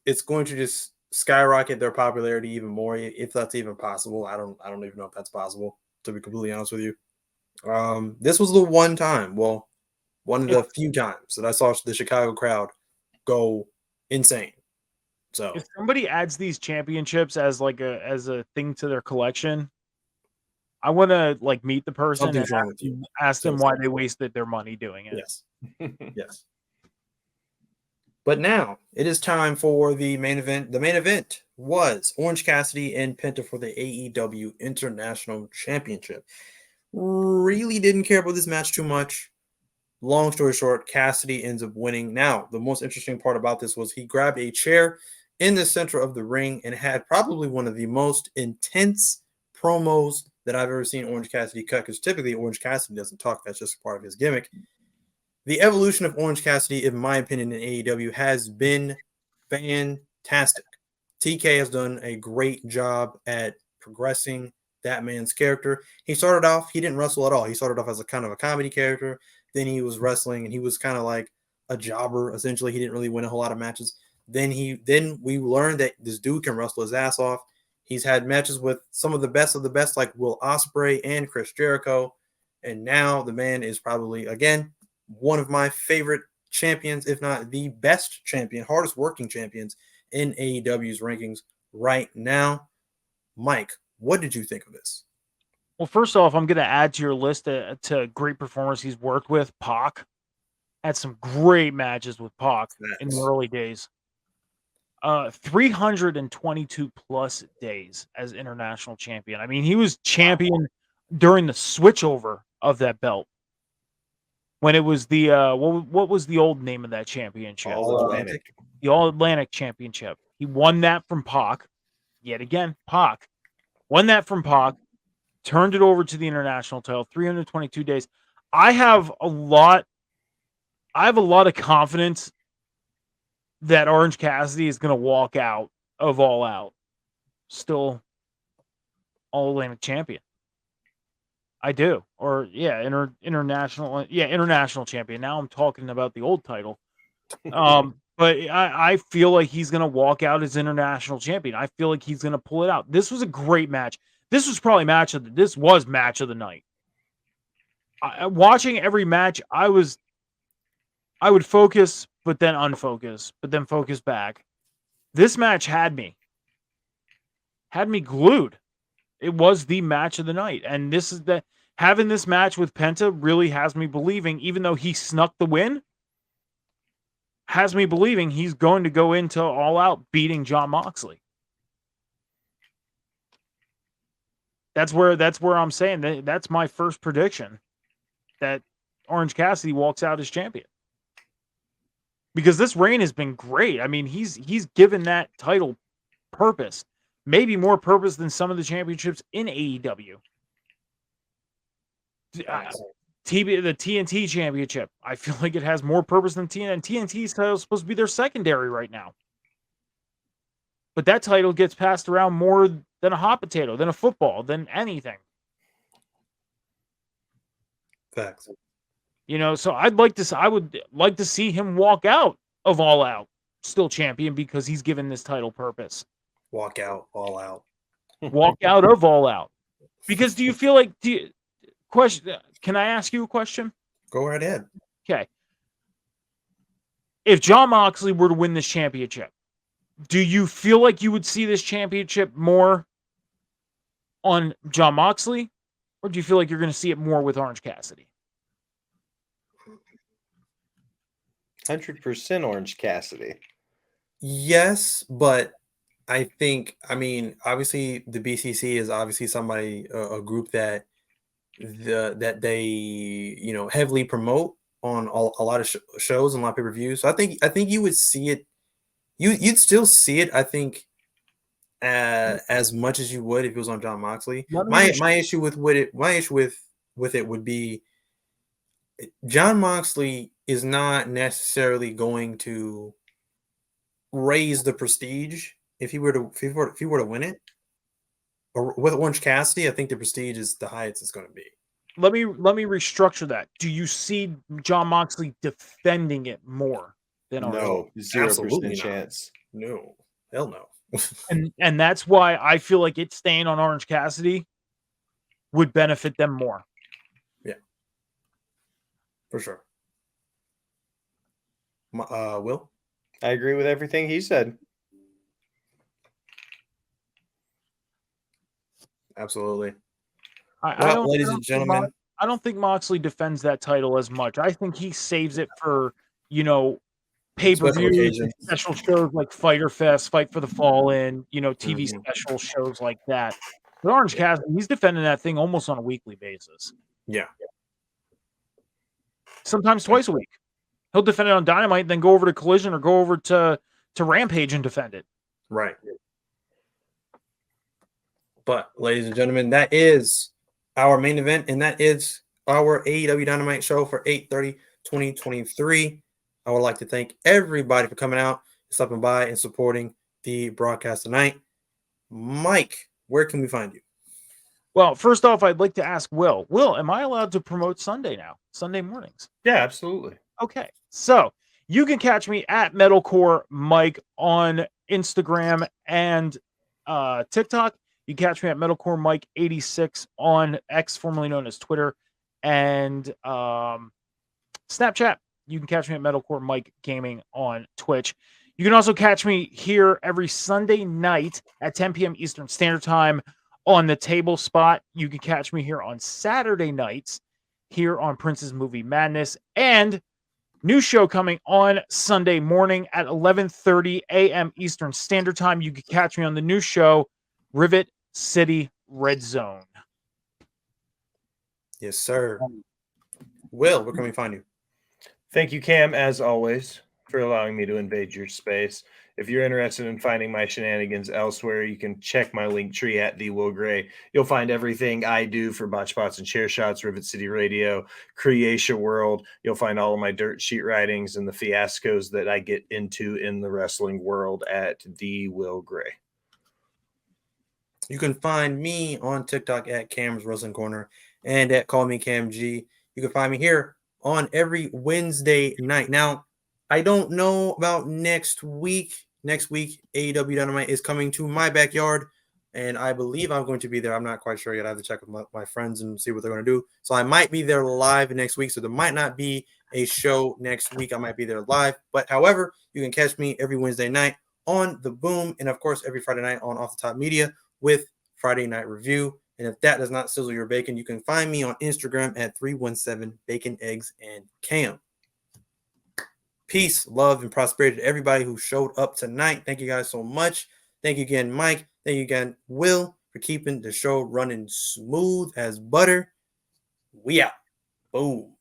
just skyrocket their popularity even more, if that's even possible. I don't even know if that's possible, to be completely honest with you. This was the one time, well, one of the few times that I saw the Chicago crowd go insane. So If somebody adds these championships as a thing to their collection, I want to like meet the person and something's wrong with you. ask them why they wasted their money doing it. Yes. Yes. But now it is time for the main event. The main event was Orange Cassidy and Penta for the AEW International Championship. Really didn't care about this match too much. Long story short, Cassidy ends up winning. Now, the most interesting part about this was he grabbed a chair in the center of the ring and had probably one of the most intense promos that I've ever seen Orange Cassidy cut, because typically Orange Cassidy doesn't talk. That's just part of his gimmick. The evolution of Orange Cassidy, in my opinion, in AEW has been fantastic. TK has done a great job at progressing that man's character. He started off, he didn't wrestle at all. He started off as a kind of a comedy character. Then he was wrestling, and he was kind of like a jobber, essentially. He didn't really win a whole lot of matches. Then we learned that this dude can wrestle his ass off. He's had matches with some of the best, like Will Ospreay and Chris Jericho. And now the man is probably, again, one of my favorite champions, if not the best champion, hardest working champions in AEW's rankings right now. Mike, what did you think of this? Well, first off, I'm going to add to your list to great performers he's worked with. Pac had some great matches with Pac in the early days. 322 plus days as international champion. I mean, he was champion during the switchover of that belt. When it was the what was the old name of that championship? All Atlantic. The All Atlantic Championship. He won that from Pac. Yet again, Pac won that from Pac. Turned it over to the international title. 322 days. I have a lot of confidence that Orange Cassidy is going to walk out of All Out still All Atlantic champion. I do. Or yeah, international champion. Now I'm talking about the old title. But I feel like he's going to walk out as international champion. I feel like he's going to pull it out. This was a great match. This was probably match of the night. Watching every match, I would focus, but then unfocus, but then focus back. This match had me glued. It was the match of the night, and having this match with Penta really has me believing, even though he snuck the win, has me believing he's going to go into All Out beating Jon Moxley. That's where I'm saying that's my first prediction, that Orange Cassidy walks out as champion. Because this reign has been great. I mean, he's given that title purpose, maybe more purpose than some of the championships in AEW. the TNT championship. I feel like it has more purpose than TNT. TNT's title is supposed to be their secondary right now. But that title gets passed around more than a hot potato, than a football, than anything. Facts. So I would like to see him walk out of All Out, still champion, because he's given this title purpose. Walk out, all out. Walk out of All Out. Because do you feel like can I ask you a question? Go right ahead. Okay. If Jon Moxley were to win this championship, do you feel like you would see this championship more on Jon Moxley, or do you feel like you're going to see it more with Orange Cassidy? 100% Orange Cassidy. Yes, but I mean, obviously the BCC is obviously somebody, a group that they heavily promote on a lot of shows and a lot of pay-per-views. So I think you would see it. You'd still see it. I think as much as you would if it was on Jon Moxley. My issue with it would be Jon Moxley is not necessarily going to raise the prestige if he were to win it. Or with Orange Cassidy, I think the prestige is the highest it's going to be. Let me restructure that. Do you see Jon Moxley defending it more than Orange? No, 0% chance. No, hell no. and that's why I feel like it staying on Orange Cassidy would benefit them more. Yeah, for sure. Will? I agree with everything he said. Absolutely. Ladies and gentlemen, I don't think Moxley defends that title as much. I think he saves it for, pay-per-views, special shows like Fyter Fest, Fight for the Fallen, TV special shows like that. But Orange Cassidy, he's defending that thing almost on a weekly basis. Yeah. Sometimes twice a week. He'll defend it on Dynamite, then go over to Collision or go over to Rampage and defend it. Right. But, ladies and gentlemen, that is our main event, and that is our AEW Dynamite show for 8/30/2023. I would like to thank everybody for coming out, stopping by, and supporting the broadcast tonight. Mike, where can we find you? Well, first off, I'd like to ask Will. Will, am I allowed to promote Sunday now? Sunday mornings? Yeah, absolutely. Okay. So you can catch me at Metalcore Mike on Instagram and TikTok. You can catch me at Metalcore Mike 86 on X, formerly known as Twitter, and Snapchat. You can catch me at Metalcore Mike Gaming on Twitch. You can also catch me here every Sunday night at 10 p.m. Eastern Standard Time on the Table Spot. You can catch me here on Saturday nights here on Prince's Movie Madness, and new show coming on Sunday morning at 11:30 a.m. Eastern Standard Time. You can catch me on the new show, Rivet City Red Zone. Yes, sir. Will, where can we find you? Thank you, Cam, as always, for allowing me to invade your space. If you're interested in finding my shenanigans elsewhere, you can check my link tree at the Will Gray. You'll find everything I do for Botch Spots and Chair Shots, Rivet City Radio, Creatia World. You'll find all of my dirt sheet writings and the fiascos that I get into in the wrestling world at the Will Gray. You can find me on TikTok at Cam's Wrestling Corner and at Call Me Cam G. You can find me here on every Wednesday night. Now, I don't know about next week. Next week, AEW Dynamite is coming to my backyard, and I believe I'm going to be there. I'm not quite sure yet. I have to check with my friends and see what they're going to do. So I might be there live next week. So there might not be a show next week. I might be there live. But however, you can catch me every Wednesday night on The Boom, and of course, every Friday night on Off the Top Media with Friday Night Review. And if that does not sizzle your bacon, you can find me on Instagram at 317 Bacon, Eggs, and Cam. Peace, love, and prosperity to everybody who showed up tonight. Thank you guys so much. Thank you again, Mike. Thank you again, Will, for keeping the show running smooth as butter. We out. Boom.